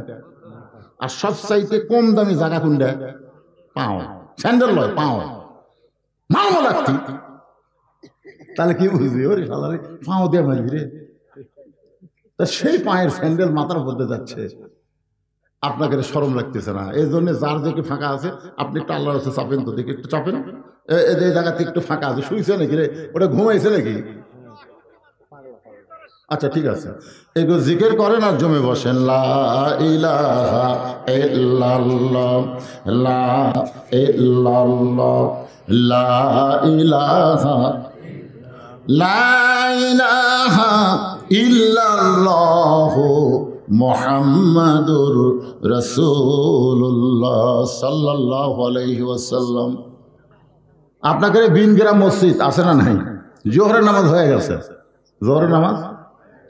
আর সবচাইতে কম দামি জায়গা কোনটা? পাও। স্যান্ডেল নয়, পাও। মাও লাগতি, তাহলে কি বুঝবি? ওরে শালারে পাও দিয়ে মারবি রে। তা সেই পায়ের স্যান্ডেল মাথার উপর দিয়ে যাচ্ছে, আপনাকে শরম লাগতেছে না? এই জন্য যার দিকে ফাঁকা আছে আপনি একটু আল্লাহর কাছে চাপেন তো, দেখি একটু চাপেন। এই জায়গাতে একটু ফাঁকা আছে, শুইছে নাকি রে? ওটা ঘুমাইছে নাকি? আচ্ছা ঠিক আছে, এগুলো জিকির করেন আর জমে বসেন। লা ইলাহা ইল্লাল্লাহ, লা ইল্লাল্লাহ, লা ইলাহা, লা ইলাহা ইল্লাল্লাহ মুহাম্মাদুর রাসূলুল্লাহ সাল্লাল্লাহু আলাইহি ওয়াসাল্লাম। আপনাদের বিনগ্রাম মসজিদ আছে না নাই? জোহরের নামাজ হয়ে গেছে, জোহরের নামাজ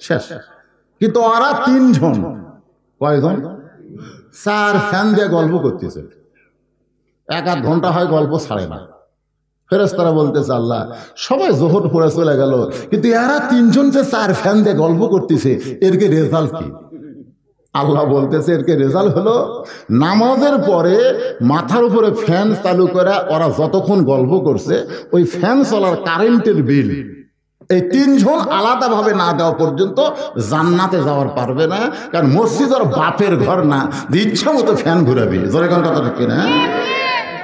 শেষ, কিন্তু ওরা তিনজন, কয়জন? 4 ফ্যান দিয়ে গল্প করতেছে, 1-1 ঘন্টা হয় গল্প ছাড়ে না। ফেরেশতারা বলতেছে আল্লাহ সবাই জোহর পড়ে চলে গেল, কিন্তু এরা তিনজন যে 4 ফ্যান দিয়ে গল্প করতেছে, এর কি রেজাল্ট কি? আল্লাহ বলতেছে এর কি রেজাল্ট হলো, নামাজের পরে মাথার উপরে ফ্যান চালু করে ওরা যতক্ষণ গল্প করছে, ওই ফ্যান চলার কারেন্টের বিল এই 3 জন আলাদাভাবে না দেওয়া পর্যন্ত জান্নাতে যাওয়ার পারবে না। কারণ মসজিদ আর বাপের ঘর না, ইচ্ছা মতো ফ্যান ঘুরাবি। জোরে কোন কথা ঠিক না?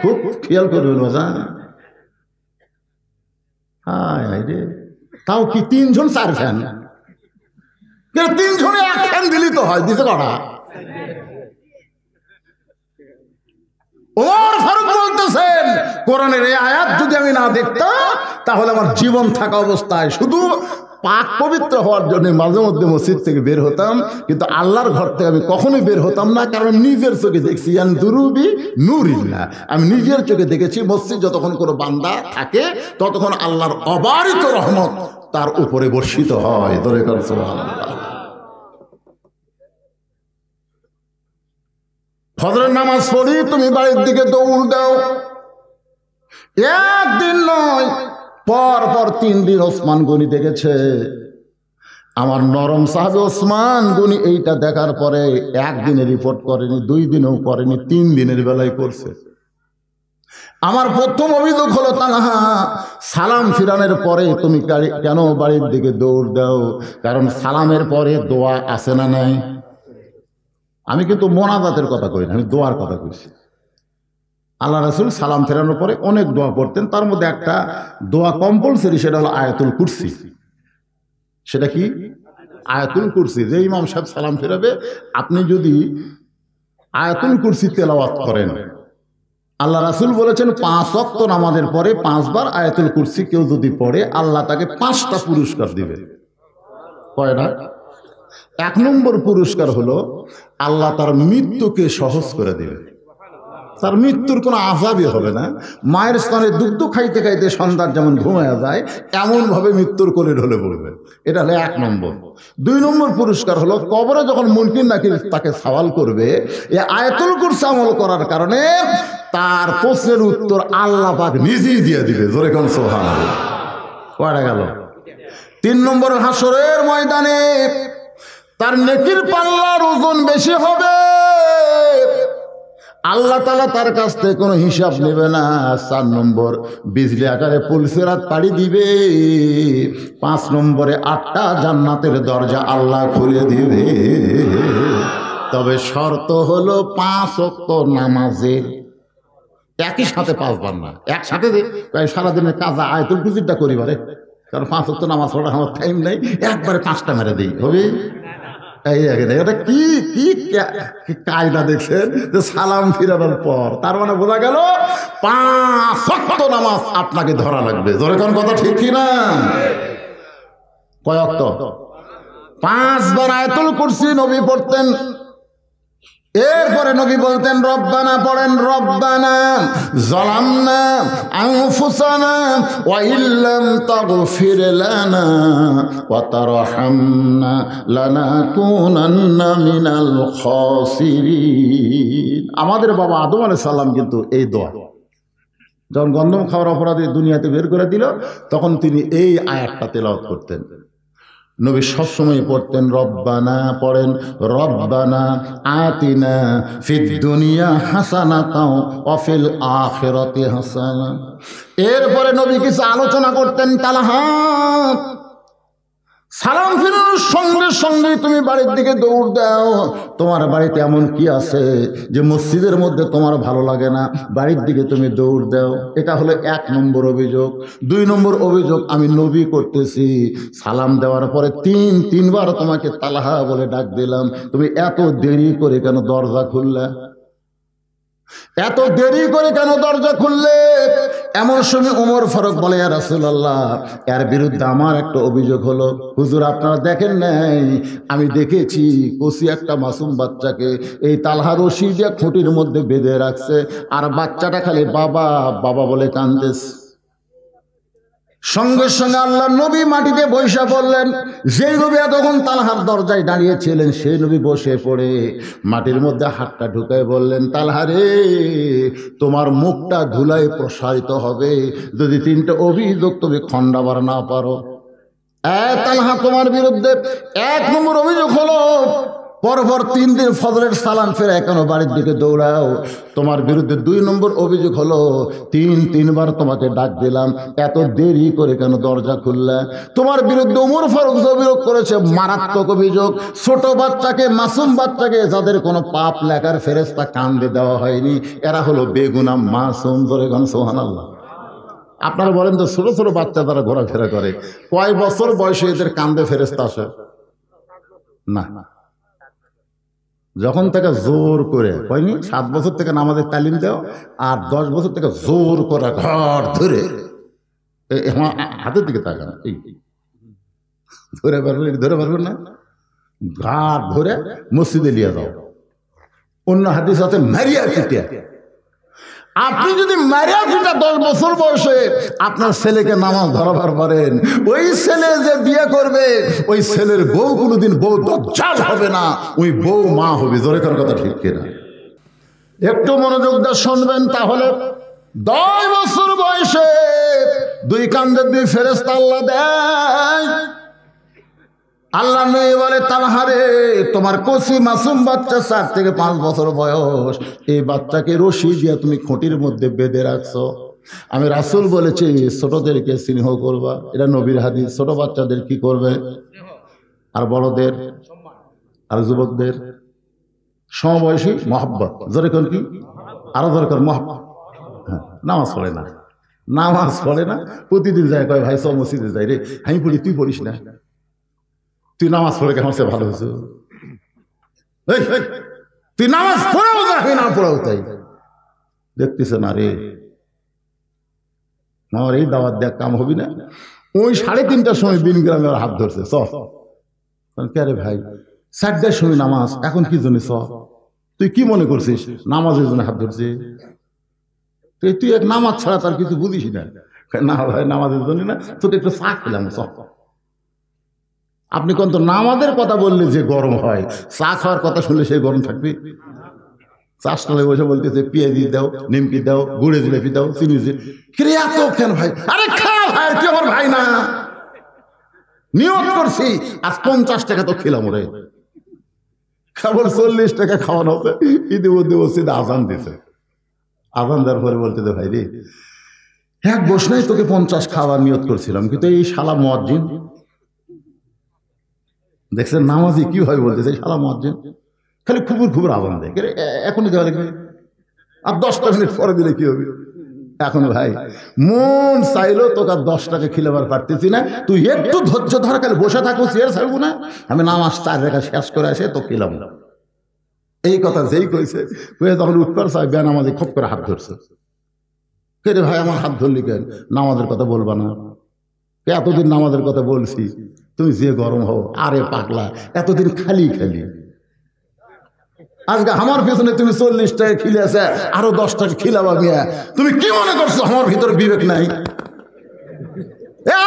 খুব খেয়াল করবেন বাজা। তাও কি 3 জন 4 ফ্যান? 3 জনে 1 ফ্যান দিলি তো হয়, দিতে করা। ওমর ফারুক বলতেছেন কোরআনের এই আয়াত যদি আমি না দেখতাম তাহলে আমার জীবন থাকা অবস্থায় শুধু পাক পবিত্র হওয়ার জন্য মাঝে মধ্যে মসজিদ থেকে বের হতাম, কিন্তু আল্লাহর ঘর থেকে আমি কখনোই বের হতাম না, কারণ নিজের চোখে দেখছি দুরুবি নূরিল্লাহ, আমি নিজের চোখে দেখেছি মসজিদ যতক্ষণ কোনো বান্দা থাকে ততক্ষণ আল্লাহর অবারিত রহমত তার উপরে বর্ষিত হয়। ধরে কর সুবহানাল্লাহ। ফজরের নামাজ পড়ি, তুমি বাড়ির দিকে দৌড় দাও। একদিন নয়, পর পর 3 দিন ওসমান গনি দেখেছে। আমার নরম সাহাবে ওসমান গনি এইটা দেখার পরে একদিনে রিপোর্ট করেনি, 2 দিনেও করেনি, 3 দিনের বেলায় করছে। আমার প্রথম অভিযোগ হলো, তালহা সালাম ফিরানোর পরে তুমি কেন বাড়ির দিকে দৌড় দাও? কারণ সালামের পরে দোয়া আছে না নাই? আমি কিন্তু মোনাজাতের কথা কই না, আমি দোয়ার কথা কইছি। আল্লাহ রাসূল সালাম ফেরানোর পরে অনেক দোয়া করতেন, তার মধ্যে একটা দোয়া কম্পালসারি, সেটা হলো আয়াতুল কুরসি। সেটা কি? আয়াতুল কুরসি। যে ইমাম সাহেব সালাম ফেরাবে, আপনি যদি আয়াতুল কুরসি তেলাওয়াত করেন, আল্লাহ রাসূল বলেছেন 5 ওয়াক্ত নামাজের পরে 5 বার আয়াতুল কুরসি কেউ যদি পড়ে, আল্লাহ তাকে 5টা পুরস্কার দিবে। কয়টা? 1 নম্বর পুরস্কার হলো আল্লাহ তার মৃত্যুকে সহজ করে দেবে। তার মৃত্যুর কোনো আযাবই হবে না। মায়ের স্তনে দুগ্ধ খাইতে খাইতে সন্তান যেমন ঘুমায়া যায়, এমন ভাবে মৃত্যুর কোলে ঢলে পড়বে। এটা হলো 1 নম্বর। 2 নম্বর পুরস্কার হলো কবরে যখন মুনকির নাকির তাকে সওয়াল করবে, এই আয়াতুল কুরসি আমল করার কারণে তার প্রশ্নের উত্তর আল্লাহ পাক নিজেই দিয়ে দিবে। জোরে কোন সুবহানাল্লাহ। কয়টা গেল? 3 নম্বর, হাসরের ময়দানে তার নেকির পাল্লার ওজন বেশি হবে, আল্লাহ তাআলা তার কাছ থেকে কোনো হিসাব নেবে না। 4 নম্বর, বিজলি আকারে পুলসিরাত পাড়ি দিবে। 5 নম্বরে 8টা জান্নাতের দরজা আল্লাহ খুলে দিবে। তবে শর্ত হলো 5 ওয়াক্ত নামাজের একই সাথে 5 বার না, একসাথে সারাদিনের কাজা আয়াতুল কুরসিটা করিবারে, কারণ 5 ওয়াক্ত নামাজ পড়া আমার টাইম নাই, একবারে 5টা মেরে দিই হবে। এটা কি কি কায়দা দেখছেন যে সালাম ফিরানোর পর, তার মানে বোঝা গেল 5 ওয়াক্ত নামাজ আপনাকে ধরা লাগবে। জোরে কোন কথা ঠিক কি না? কয় ওয়াক্ত? 5 বার আয়াতুল কুরসি নবী পড়তেন। এরপরে নবী বলতেন রব্বানা, পড়েন রব্বানা যালামনা আনফুসানা ওয়া ইল্লাম তাগফির লানা ওয়া তারহামনা লানাকুনান্না মিনাল খাসিরিন। আমাদের বাবা আদম আলাইহিস সালাম কিন্তু এই দোয়া যখন গন্ধম খাওয়ার অপরাধে দুনিয়াতে বের করে দিল, তখন তিনি এই আয়াতটা তেলাওয়াত করতেন। নবী সবসময় পড়তেন রব্বানা, পড়েন রব্বানা আতিনা ফিদ দুনিয়া হাসানাতাও ওয়া ফিল আখিরাতি হাসানা। এরপরে নবী কিছু আলোচনা করতেন। তালহা সালাম ফিরানোর সঙ্গে সঙ্গে তুমি বাড়ির দিকে দৌড় দাও। তোমার বাড়িতে এমন কি আছে যে মসজিদের মধ্যে তোমার ভালো লাগে না, বাড়ির দিকে তুমি দৌড় দাও। এটা হলো 1 নম্বর অভিযোগ। 2 নম্বর অভিযোগ আমি নবী করতেছি, সালাম দেওয়ার পরে 3 বার তোমাকে তালহা বলে ডাক দিলাম, তুমি এত দেরি করে কেন দরজা খুললে? এত দেরি করে কেন দরজা খুললে? এমন সময় ওমর ফারুক বলে, ইয়া রাসূলুল্লাহ, এর বিরুদ্ধে আমার একটা অভিযোগ হলো, হুজুর আপনারা দেখেন নাই, আমি দেখেছি কচি একটা মাসুম বাচ্চাকে এই তালহা রশি দিয়ে খুঁটির মধ্যে বেঁধে রাখছে, আর বাচ্চাটা খালি বাবা বাবা বলে কাঁদতেছে। সঙ্গে সঙ্গে আল্লাহ নবী মাটিতে বৈশা পড়লেন। যেই নবী এতক্ষণ তালহার দরজায় দাঁড়িয়েছিলেন, সেই নবী বসে পড়ে মাটির মধ্যে হাতটা ঢুকায় বললেন, তালহা রে, তোমার মুখটা ধুলায় প্রসারিত হবে যদি 3টে অভিযোগ তুমি খণ্ডাবার না পারো। তালহা, তোমার বিরুদ্ধে 1 নম্বর অভিযোগ হলো পরপর 3 দিন ফজরের সালাম ফেরা কেন বাড়ির দিকে দৌড়াও। তোমার বিরুদ্ধে 2 নম্বর অভিযোগ হলো 3 বার তোমাকে ডাক দিলাম, এত দেরি করে কেন দরজা খুললে। তোমার বিরুদ্ধে ওমর ফারুক অভিযোগ করেছে মারাত্মক অভিযোগ, ছোট বাচ্চাকে, মাসুম বাচ্চাকে যাদের কোনো পাপ লেখার ফেরেশতা কান্দে দেওয়া হয়নি, এরা হলো বেগুনাহ মাসুম। ধরে গান সুবহানাল্লাহ। আপনারা বলেন তো, ছোট ছোট বাচ্চা তারা ঘোরাফেরা করে, কয় বছর বয়সে এদের কান্দে ফেরেশতা আসে না? যখন থেকে জোর করে হয়নি, 7 বছর থেকে নামাজের তালিম দেও, আর 10 বছর থেকে জোর করে ঘর ধরে হাতের দিকে তাকান, ধরে পারবেন না, ঘাট ধরে মসজিদে নিয়ে যাও। অন্য হাদিস আছে মারিয়া পিটিয়া। আপনি যদি মারিয়া পিটা 10 বছর বয়সে আপনার ছেলেকে নামাজ ধরাবার পারেন, ওই ছেলে যে বিয়ে করবে ওই ছেলের বউ কোনোদিন বউ দজ্জাল হবে না, ওই বউ মা হবে। জোরে কার কথা ঠিক কিনা? একটু মনোযোগ দিয়ে শুনবেন তাহলে। 10 বছর বয়সে 2 কাঁধের 2 ফেরেশতা আল্লাহ দেয়। আল্লাহ নবী বলে তালহারে তোমার কচি মাসুম বাচ্চা 4 থেকে 5 বছর বয়স, এই বাচ্চাকে রশি দিয়ে তুমি খুঁটির মধ্যে বেঁধে রাখছো। আমি রাসূল বলেছি ছোটদেরকে স্নেহ করবা, এটা নবীর হাদিস। ছোট বাচ্চাদের কি করবে? আর বড়দের আর যুবকদের সমবয়সী মহব্বত। জোরে কোন কি? আরো দরকার মহব্বত। হ্যাঁ, নামাজ পড়ে না, প্রতিদিন যায় কয় ভাই সব মসজিদে যাই রে, আমি পড়ি তুই পড়িস না, তুই নামাজ পড়ে কেমন সে ভালো হয়েছে, তুই নামাজ পড়াও যাবি না পড়াও তাই দেখতেছে না রে, আমার এই দাওয়াত দেখ কাম হবি না। ওই 3:30টার সময় বিন গ্রামে হাত ধরছে সব। কে রে ভাই 4টার সময় নামাজ, এখন কি জন্য সব? তুই কি মনে করছিস নামাজের জন্য হাত ধরছে? তুই এক নামাজ ছাড়া তার কিছু বুঝিস না। না ভাই নামাজের জন্য না, তোকে একটু চা খেলাম সব। আপনি কোন তো নামাজের কথা বললে যে গরম হয়, চা খাওয়ার কথা শুনলে সে গরম থাকবে? চাষটালে বসে বলতেছে পেঁয়াজি দাও, নিমকি দাও, গুড়ে জিলেপি দাও, চিনি এত কেন ভাই? আরে খা ভাই, তুই আমার ভাই না? নিয়ত করছি আজ 50 টাকা তো খেলাম রে, খাবার 40 টাকা খাওয়ানো হচ্ছে। ইতিমধ্যে মসজিদে আজান দিছে, আজান দেওয়ার পরে বলতে দে ভাই রে এক বসনাই তোকে 50 খাওয়ার নিয়ত করছিলাম, কিন্তু এই শালা মুয়াজ্জিন দেখছেন নামাজি কি হয় বলতেছে, শালা মুয়াজ্জিন খালি খুবুর আজান দেয়, এখনই দেওয়া লাগবে, আর 10টা মিনিট পরে দিলে কি হবে? এখন ভাই মন চাইলো তোকে 10 টাকা খিলাবার পারতেছি না, তুই একটু ধৈর্য ধর, খালি বসে থাকবো, চেয়ার ছাড়বো না, আমি নামাজ 4 রেখা শেষ করে আসে তো খিলাম না। এই কথা যেই কইছে তখন উঠবার চাই বেয়া নামাজি খপ করে হাত ধরছে। কে রে ভাই আমার হাত ধরলি কেন? নামাজের কথা বলবা না? এতদিন নামাজের কথা বলছি, তুমি যে গরম হও। আরে পাগলা এতদিন খালি আজকে আমার পেছনে তুমি 40 টাকা খিলে আছে, আরো 10 টাকা খিলাবা মিয়া, তুমি কি মনে করছো আমার ভিতরে বিবেক নাই?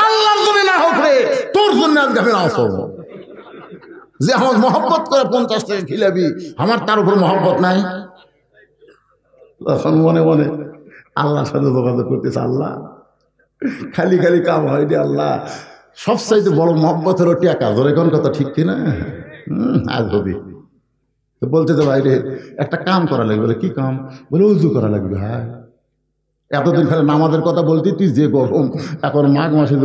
আল্লাহর জন্য না হোক রে, তোর জন্য আজকে আমি নামাজ পড়বো। যে আমার মহব্বত করে 50 টাকা খিলাবি, আমার তার উপর মহব্বত নাই। তখন মনে মনে আল্লাহর সাথে যোগাযোগ করতেছে, আল্লাহ খালি কাম হয়নি, আল্লাহ সবচাইতে বড় মহব্বতের টাকা। জোরে কোন কথা ঠিক কিনা? আজ হবি তো বলতে তো ভাই রে একটা কাম করা লাগবে। বলে কি কাম? বলে উজু করা লাগবে। হ্যাঁ এতদিন খালি নামাজের কথা বলতি, তুই যে গরম এখন মাঘ মাসে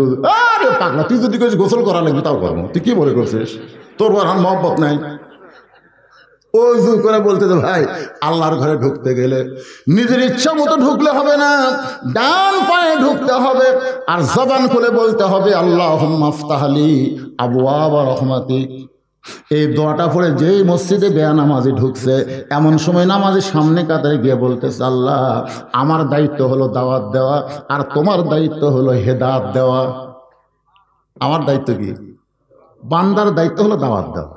আরে পাগলা, তুই যদি কিছু গোসল করা লাগবে তাও করবো। তুই কি মনে করছিস তোর আর মহব্বত নাই? উজু করে বলতে তো ভাই আল্লাহর ঘরে ঢুকতে গেলে নিজের ইচ্ছা মতো ঢুকলে হবে না, ডান পায়ে ঢুকতে হবে আর জবান খুলে বলতে হবে আল্লাহুম্মা আফতাহলি আবওয়াবা রাহমাতিক। এই দোয়াটা পড়ে যেই মসজিদে বেয়া নামাজি ঢুকছে, এমন সময় নামাজের সামনে কাতারে গিয়ে বলতেছে আল্লাহ আমার দায়িত্ব হলো দাওয়াত দেওয়া, আর তোমার দায়িত্ব হলো হেদায়েত দেওয়া। আমার দায়িত্ব কি? বান্দার দায়িত্ব হলো দাওয়াত দেওয়া।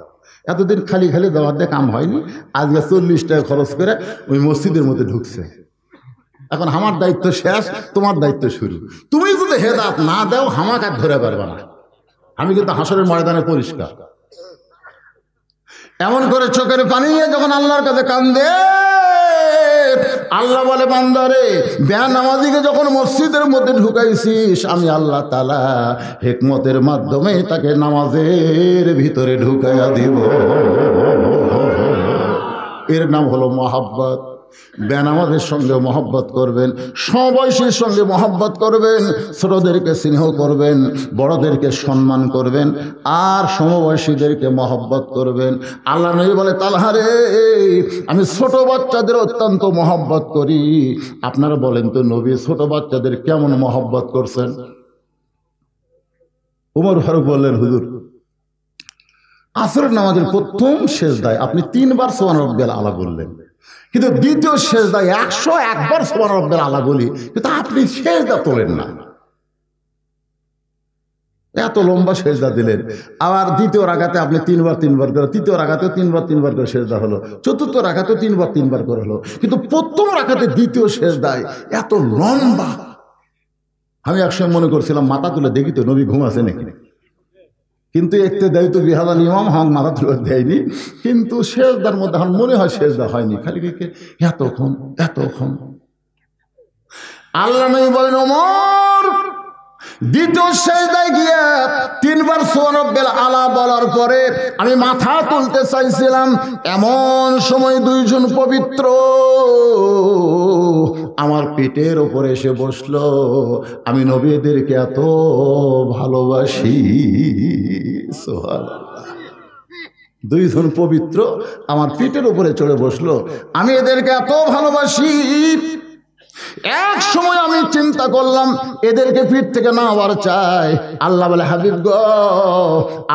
এতদিন খালি দাওয়াত দিয়ে কাম হয়নি, আজকে 40 টাকা খরচ করে ওই মসজিদের মধ্যে ঢুকছে। এখন আমার দায়িত্ব শেষ, তোমার দায়িত্ব শুরু। তুমি যদি হেদায়েত না দাও আমাকে আর ধরে পারবে না। আমি কিন্তু হাসরের ময়দানে পরিষ্কার। এমন করে চোখের পানি নিয়ে যখন আল্লাহর কাছে কান্দে, আল্লাহ বলে বান্দারে বেনামাজিকে যখন মসজিদের মধ্যে ঢুকাইছিস, আমি আল্লাহ তাআলা হিকমতের মাধ্যমে তাকে নামাজের ভিতরে ঢুকাইয়া দিব। এর নাম হলো মহব্বত। বেনামাজের সঙ্গে মহব্বত করবেন, সমবয়সীর সঙ্গে মহব্বত করবেন, ছোটদেরকে স্নেহ করবেন, বড়দেরকে সম্মান করবেন, আর সমবয়সীদেরকে মহব্বত করবেন। আল্লাহ নবী বলে তালহারে আমি ছোট বাচ্চাদের অত্যন্ত মহব্বত করি। আপনারা বলেন তো নবী ছোট বাচ্চাদের কেমন মহব্বত করছেন? ওমর ফারুক বললেন হুজুর আসরের নামাজের প্রথম সেজদায় আপনি 3 বার সুবহান রাব্বিয়াল আলা বললেন, কিন্তু দ্বিতীয় সেজদায় 101 বার সুবহান রাব্বিয়াল আলা বলি, কিন্তু আপনি সেজদা তোলেন না। এত লম্বা সেজদা দিলেন। আবার দ্বিতীয় রাকাতে আপনি তিনবার করে, তৃতীয় রাকাতে তিনবার করে সেজদা হলো, চতুর্থ রাকাতে তিনবার করে হলো, কিন্তু প্রথম রাকাতে দ্বিতীয় সেজদায় এত লম্বা। আমি একসময় মনে করছিলাম মাথা তুলে দেখি তো নবী ঘুমাছে নাকি, কিন্তু একটু দেয় তো বিহাদাল ইমাম হক মাথা তুলে দেয়নি, কিন্তু সেজদার মধ্যে এখন মনে হয় সেজদা হয়নি, খালি এতক্ষণ। আল্লাহ নবী বলেন, ওমর দ্বিতীয় সেজদায় গিয়ে তিনবার সুবহানাল্লাহিল আলা বলার পরে আমি মাথা তুলতে চাইছিলাম, এমন সময় দুইজন পবিত্র আমার পেটের ওপরে এসে বসলো। আমি নবীদেরকে এত ভালোবাসি, সুবহানাল্লাহ। দুইজন পবিত্র আমার পিঠের উপরে চড়ে বসলো, আমি এদেরকে এত ভালোবাসি। এক সময় আমি চিন্তা করলাম এদেরকে পিঠ থেকে নামাবার চাই। আল্লাহ বলে, হাবিব গো,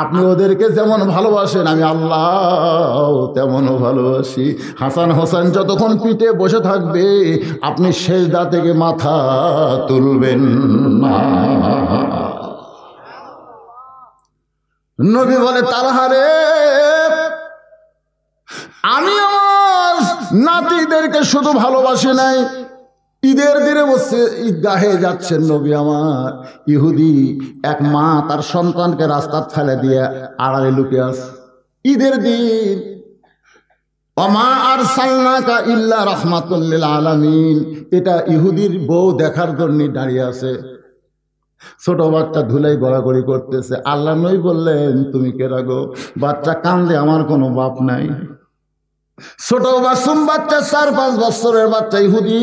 আপনি ওদেরকে যেমন ভালোবাসেন আমি আল্লাহ তেমনও ভালোবাসি। হাসান হোসেন যতক্ষণ পিঠে বসে থাকবে আপনি সেজদা থেকে মাথা তুলবেন না। নবী বলে, তালহা রে, আমি আমার নাতিদেরকে শুধু ভালোবাসি নাই, ঈদের দিনে বসে ঈদগাহে যাচ্ছেন নবী আমার, ইহুদি এক মা তার সন্তানকে রাস্তার ফেলে দিয়ে আড়ালে লুকিয়ে আছে। ঈদের দিন, ওমা আরসালনাকা ইল্লা রাহমাতুল লিল আলামিন, এটা ইহুদির বউ দেখার জন্য দাঁড়িয়ে আছে। ছোট বাচ্চা ধুলাই গড়াগড়ি করতেছে। আল্লাহ নবী বললেন, তুমি কে রাগো? বাচ্চা কান্দে, আমার কোনো বাপ নাই। ছোট মাসুম বাচ্চা, 4-5 বছরের বাচ্চা ইহুদি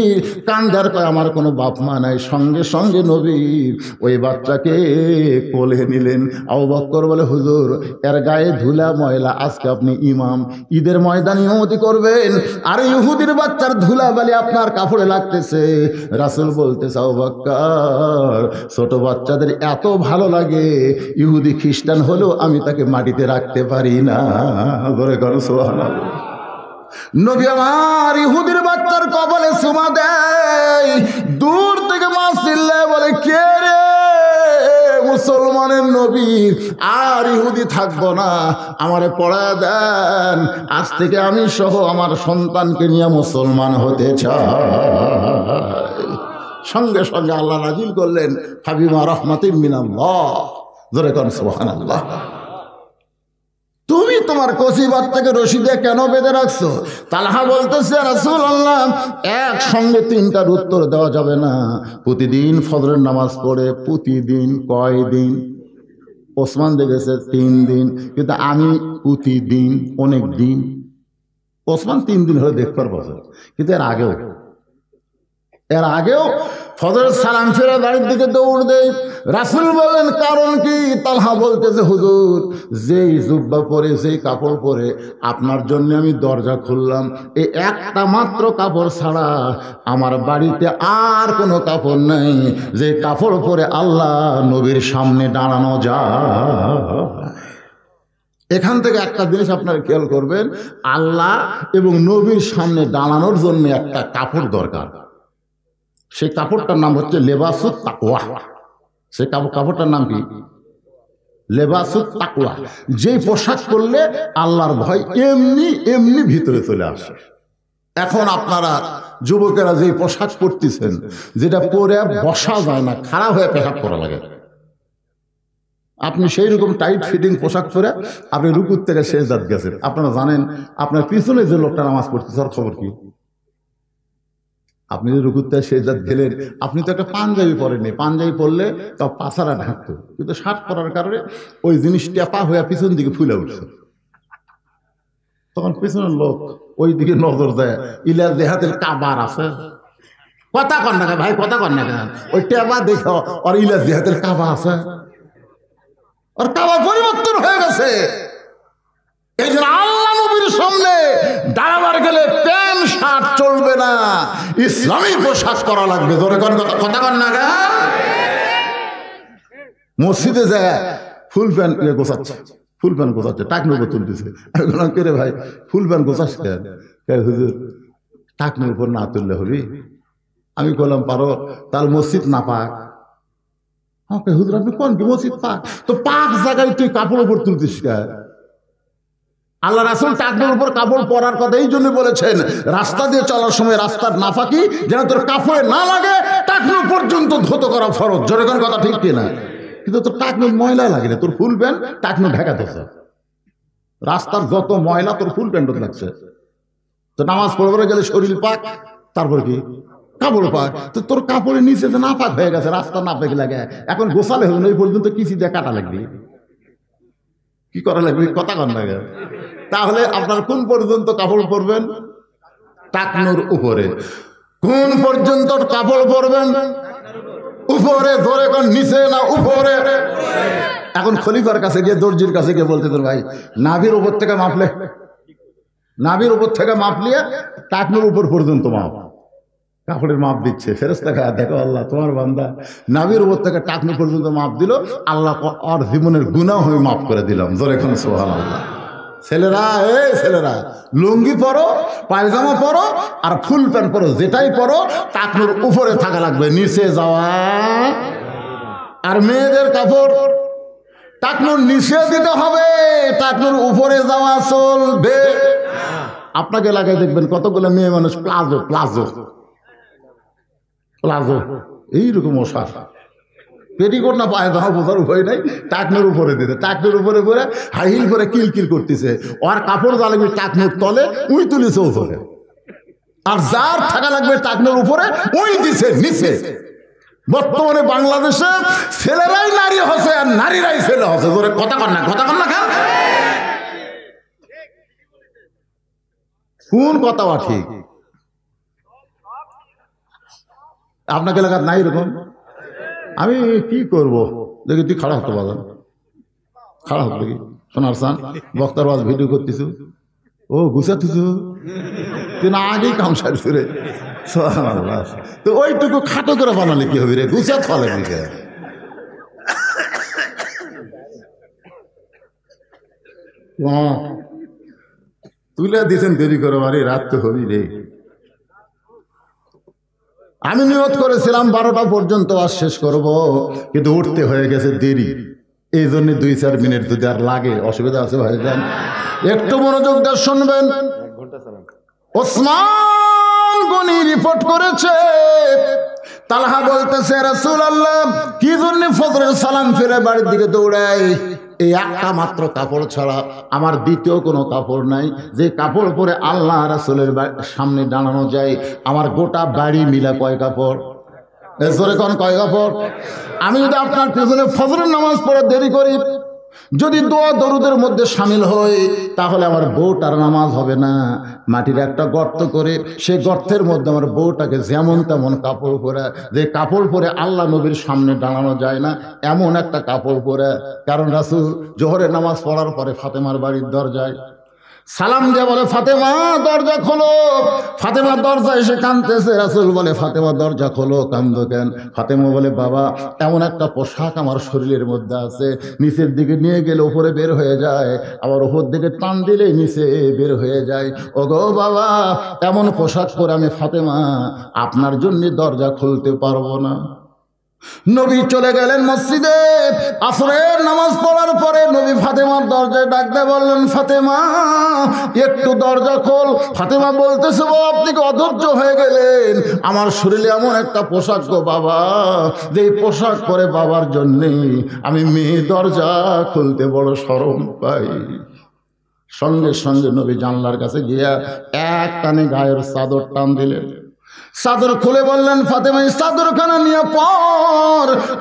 কান্দার কয়, আমার কোনো বাপ মা নাই। সঙ্গে সঙ্গে নবী ওই বাচ্চাকে কোলে নিলেন। আবু বকর বলে, হুজুর এর গায়ে ধুলা ময়লা, আজকে আপনি ইমাম, ঈদের ময়দানে ইমামতি করবেন, আর ইহুদির বাচ্চার ধুলা বালি আপনার কাপড়ে লাগতেছে। রাসূল বলতেছে, আবু বকর, ছোট বাচ্চাদের এত ভালো লাগে, ইহুদি খ্রিস্টান হলেও আমি তাকে মাটিতে রাখতে পারি না। বলে করো সুবহানাল্লাহ। নবী আমার ইহুদির বাচ্চার কপালে চুমা দেয়, দূর থেকে মা চিল্লায় বলে, কে রে? মুসলমানের নবী, আর ইহুদি থাকবো না, আমারে পড়ায় দেন, আজ থেকে আমি সহ আমার সন্তানকে নিয়ে মুসলমান হতে চাই। সঙ্গে সঙ্গে আল্লাহ নাজিল করলেন, ফাবিমা রাহমাতিন মিনাল্লাহ, জোরে কোন সুবহানাল্লাহ। তুমি তোমার কচি বাচ্চাকে রশি দিয়ে কেন বেঁধে রাখছো? তালহা বলতেছে, রাসূলুল্লাহ, একসঙ্গে তিনটার উত্তর দেওয়া যাবে না। প্রতিদিন ফজরের নামাজ পড়ে, প্রতিদিন কয়দিন? ওসমান দেখেছে 3 দিন, কিন্তু আমি প্রতিদিন, অনেক দিন। ওসমান 3 দিন হলে দেখবার বছর, কিন্তু এর আগেও ফজরের সালাম ফেরা বাড়ির দিকে দৌড় দেয়। রাসূল বলেন, কারণ কি? তালহা বলতেছে, হুজুর যেই জুব্বা পরে, যেই কাপড় পরে আপনার জন্য আমি দরজা খুললাম, এই একটা মাত্র কাপড় ছাড়া আমার বাড়িতে আর কোনো কাপড় নেই যে কাপড় পরে আল্লাহ নবীর সামনে দাঁড়ানো যায়। এখান থেকে একটা জিনিস আপনারা খেয়াল করবেন, আল্লাহ এবং নবীর সামনে দাঁড়ানোর জন্য একটা কাপড় দরকার। সেই কাপড়টার নাম হচ্ছে লেবাসুত তাকওয়া। সেই কাপড়টার নাম কি? লেবাসুত তাকওয়া। যেই পোশাক করলে আল্লাহর ভয় এমনি এমনি ভিতরে চলে আসে। এখন আপনারা যুবকেরা যেই পোশাক পরতেছেন, যেটা পরে বসা যায় না, খারাপ হয়ে পেশাব করা লাগে, আপনি সেই রকম টাইট ফিটিং পোশাক পরে আপনি রুকুর থেকে সেজদাত গেছেন। আপনারা জানেন আপনার পিছনে যে লোকটা নামাজ পড়তেছে ওর খবর কি? আপনি যে রুকুতে সেজদাত গেলেন, আপনি তো একটা পাঞ্জাবি পরেননি, পাঞ্জাবি পরলে তাও পাছারা ঢাকতো, কিন্তু শার্ট পরার কারণে ওই জিনিস টেপা হয়ে পিছন দিকে ফুলে উঠছে। তখন পিছনের লোক ওই দিকে নজর দেয়, ইলা দেহাতের কাবার আছে, কথা কর না ভাই, কথা কর না কেন, ওই টেপা দেখো আর ইলা দেহাতের কাবা আছে, আর কাবা পরিবর্তন হয়ে গেছে। এই জন্য আল্লাহ নবীর সামনে দাঁড়াবার গেলে প্যান্ট শার্ট চলবে না, ইসলামী পোশাক করা লাগবে। ধরে কথা কর না, মসজিদে যায় ফুল প্যান্ট গোছাচ্ছে, ফুল প্যান্ট গোছাচ্ছে, টাকনুর উপর তুলতেছে। কে রে ভাই, ফুল প্যান্ট গোছাস কেন? হুজুর টাকনুর উপর না তুললে হবি। আমি বললাম, পারো, তার মসজিদ না পাক, ওকে হুজুর আপনি কোন কি মসজিদ পাক? তো পাক জায়গায় তুই কাপড় উপর তুলতিস কে? আল্লাহ রাসূল টাকনোর উপর কাপড় পরার কথা এই জন্য বলেছেন, রাস্তা দিয়ে চলার সময় রাস্তার নাফাকি যেন তোর কাপড়ে না লাগে, টাকনো পর্যন্ত ধৌত করা ফরজ। জোরে কোন কথা ঠিক কিনা? কিন্তু তোর টাকনো ময়লা লাগে না, তোর ফুল প্যান্ট টাকনো ঢাকাতেছে। রাস্তার যত ময়লা তোর ফুল প্যান্ট লাগছে। তো নামাজ পড়বে গেলে শরীর পাক, তারপর কি কাপড় পাক। তো তোর কাপড়ের নিচে যে না পাক হয়ে গেছে, রাস্তা না পাক লাগে, এখন গোসালে হলো এই পর্যন্ত কিসি দিয়ে কাটা লাগবে, কি করা লাগবে? কথা কন লাগে। তাহলে আপনার কোন পর্যন্ত কাপড় পরবেন? টাকনোর উপরে। কোন পর্যন্ত কাপড় পরবেন? উপরে। ধরে কোন নিচে না উপরে? এখন খলিফার কাছে গিয়ে, দর্জির কাছে গিয়ে বলতে তোর ভাই নাভির উপর থেকে মাপলে, নাভির উপর থেকে মাপলিয়ে টাকনোর উপর পর্যন্ত মাপ। কাপড়ের মাপ দিচ্ছে। ফেরেশতা কয় দেখো আল্লাহ তোমার বান্দা নাভির উপর থেকে টাকনো পর্যন্ত মাপ দিল, আল্লাহ আর জীবনের গুনাহ হয়ে মাফ করে দিলাম। জোরে এখন সুবহানাল্লাহ। ছেলেরা, এই ছেলেরা, লুঙ্গি পরো, পায়জামা পরো আর ফুল প্যান্ট পরো, যেটাই পরো টাকনোর উপরে থাকা লাগবে, নিচে যাওয়া। আর মেয়েদের কাপড় টাকনোর নিচে দিতে হবে, টাকনোর উপরে যাওয়া চলবে। আপনাকে লাগাই দেখবেন কতগুলো মেয়ে মানুষ প্লাজো প্লাজো প্লাজো এইরকম মশা, পেটিকোট না পায়জামা বোঝার উপায় নাই, টাকনোর উপরে দিতে, টাকনোর উপরে পরে হাইহিল করে কিলকিল করতেছে। আর কাপড় যা লাগবে টাকনোর তলে, উই তুলিছে উপরে। আর যার থাকা লাগবে টাকনোর উপরে, উই দিছে নিচে। বর্তমানে বাংলাদেশে ছেলেরাই নারী হচ্ছে আর নারীরাই ছেলে হচ্ছে। ধরে কথা কন না, কথা কন না কেন? কোন কথা ঠিক? আপনাকে এলাকার নাই এরকম? আমি কি করব? দেখি তুই খারাপ হতো বাজার, খারাপ হতো দেখি। সোনার সান বক্তার বাজ ভিডিও করতেছু, ও গুছাতেছু, তুই না আগেই কাম সারছু রে। তো ওইটুকু খাটো করে বানালে কি হবে রে? গুছাত ফলে দিকে তুলে দিয়েছেন দেরি করে, বাড়ি রাত তো হবি রে। আমি নিয়ত করেছিলাম 12টা পর্যন্ত আজ শেষ করব, কিন্তু উঠতে হয়ে গেছে দেরি। এই জন্য 2-4 মিনিট যদি আর লাগে, অসুবিধা আছে ভাইজান? একটু মনোযোগ দিয়ে শুনবেন। ওসমান গনি রিপোর্ট করেছে, তালহা বলতেছে রাসূলুল্লাহ কি জন্য ফজরের সালাম ফিরে বাড়ির দিকে দৌড়াই? এই একটা মাত্র কাপড় ছাড়া আমার দ্বিতীয় কোনো কাপড় নাই, যে কাপড় পরে আল্লাহ রাসূলের সামনে দাঁড়ানো যায়। আমার গোটা বাড়ি মিলা কয় কাপড়? এসরে কোন কয় কাপড়? আমি যদি আপনার পেছনে ফজরের নামাজ পড়ে দেরি করি, যদি দোয়া দরুদের মধ্যে শামিল হই, তাহলে আমার বউটার নামাজ হবে না। মাটির একটা গর্ত করে সেই গর্তের মধ্যে আমার বউটাকে যেমন তেমন কাপড় পরে, যে কাপড় পরে আল্লাহ নবীর সামনে দাঁড়ানো যায় না, এমন একটা কাপড় পরে। কারণ রাসূল জোহরের নামাজ পড়ার পরে ফাতেমার বাড়ির দরজায় সালাম দিয়ে বলে ফাতেমা দরজা খোলো। ফাতেমা দরজা এসে কাঁদতেছে। রাসূল বলে ফাতেমা দরজা খোলো, কান্দো কেন? ফাতেমা বলে বাবা এমন একটা পোশাক আমার শরীরের মধ্যে আছে, নিচের দিকে নিয়ে গেলে উপরে বের হয়ে যায়, আবার উপর দিকে টান দিলে নিচে বের হয়ে যায়। ওগো বাবা এমন পোশাক পরে আমি ফাতেমা আপনার জন্য দরজা খুলতে পারবো না। নবী চলে গেলেন মসজিদে। আসরের নামাজ পড়ার পরে নবী ফাতেমার দরজায় ডাক দিয়ে বললেন ফাতেমা একটু দরজা খোল। ফাতেমা বলতেছে বাবা আপনি কি অধৈর্য হয়ে গেলেন? আমার শরীরে এমন একটা পোশাক গো বাবা, যে পোশাক পরে বাবার জন্যে আমি মেয়ে দরজা খুলতে বড় শরম পাই। সঙ্গে সঙ্গে নবী জানলার কাছে গিয়া এক টানে গায়ের চাদর টান দিলেন। চাদর খুলে বললেন ফাতেমা এই চাদরখানা নিয়ে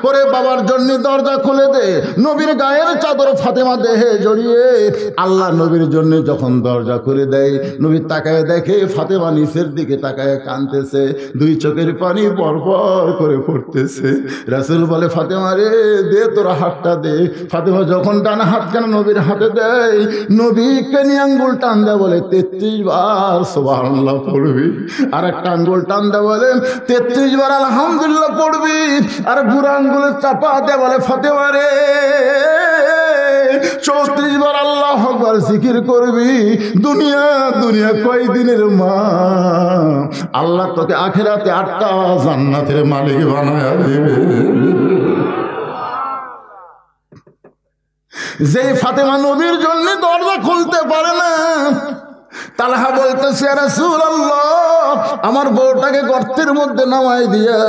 পরে বাবার জন্য দরজা খুলে দে। নবীর গায়ের চাদর ফাতেমা দেহে জড়িয়ে আল্লাহ নবীর জন্য যখন দরজা খুলে দেয়, নবী তাকায় দেখে ফাতেমা নিচের দিকে তাকায় কাঁদতেছে, দুই চোখের পানি বরবর করে পড়তেছে। রাসূল বলে ফাতেমা রে দে তোর হাতটা দে। ফাতেমা যখন ডান হাত কেন নবীর হাতে দেয়, নবীকে নিয়ে আঙ্গুল টান দেয়, বলে 33 বার সুবহানাল্লাহ পড়বি। আর একটা আঙ্গুল টান দেয় বলে 33 বার আলহামদুলিল্লাহ পড়বি। আর বুড়া আঙ্গুলের চাপা দেয় বলে ফাতেমা রে 34 বার আল্লাহু আকবার জিকির করবি। দুনিয়া দুনিয়া কয়দিনের মা, আল্লাহ তোকে আখিরাতে 8টা জান্নাতের মালিক বানায়া দিবে। যে ফাতেমা নবীর জন্য দরজা খুলতে পারে না, তালহা বলতেছে ইয়া রাসূলুল্লাহ, আমার বউটাকে গর্তের মধ্যে নামাই দিয়া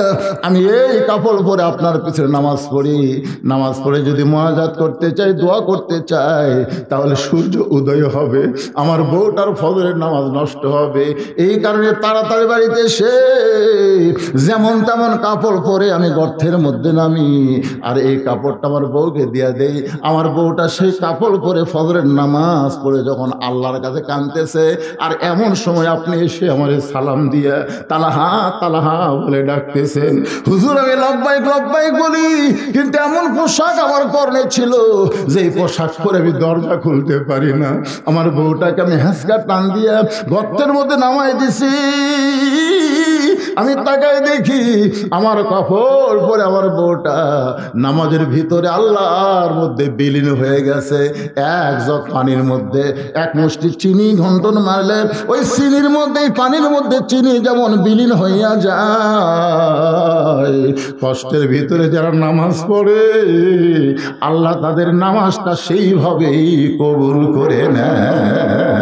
আমি এই কাপড় পরে আপনার পিছনে নামাজ পড়ি, নামাজ পড়ে যদি মুনাজাত করতে চাই, দোয়া করতে চাই, তাহলে সূর্য উদয় হবে, আমার বউটার ফজরের নামাজ নষ্ট হবে। এই কারণে তাড়াতাড়ি বাড়িতে এসে যেমন তেমন কাপড় পরে আমি গর্তের মধ্যে নামি, আর এই কাপড়টা আমার বউকে দিয়া দেই। আমার বউটা সেই কাপড় পরে ফজরের নামাজ পড়ে যখন আল্লাহর কাছে কাঁদতেছে, আর এমন সময় আপনি এসে আমার সালাম দিয়া তালাহা তালাহা বলে ডাকতেছেন। হুজুর আমি লব্বাইক লব্বাইক বলি, কিন্তু এমন পোশাক আমার পরনে ছিল যে পোশাক পরে আমি দরজা খুলতে পারি না। আমার বউটাকে আমি হ্যাঁচকা টান দিয়া গর্তের মধ্যে নামাই দিছি। আমি তাকায় দেখি আমার কাপড় পরে আমার বউটা নামাজের ভিতরে আল্লাহর মধ্যে বিলীন হয়ে গেছে। এক জগ পানির মধ্যে এক মুষ্টি চিনি ঘন্টন মারলে ওই চিনির মধ্যে, পানির মধ্যে চিনি যেমন বিলীন হইয়া যায়, কষ্টের ভিতরে যারা নামাজ পড়ে আল্লাহ তাদের নামাজটা সেইভাবেই কবুল করে নেয়।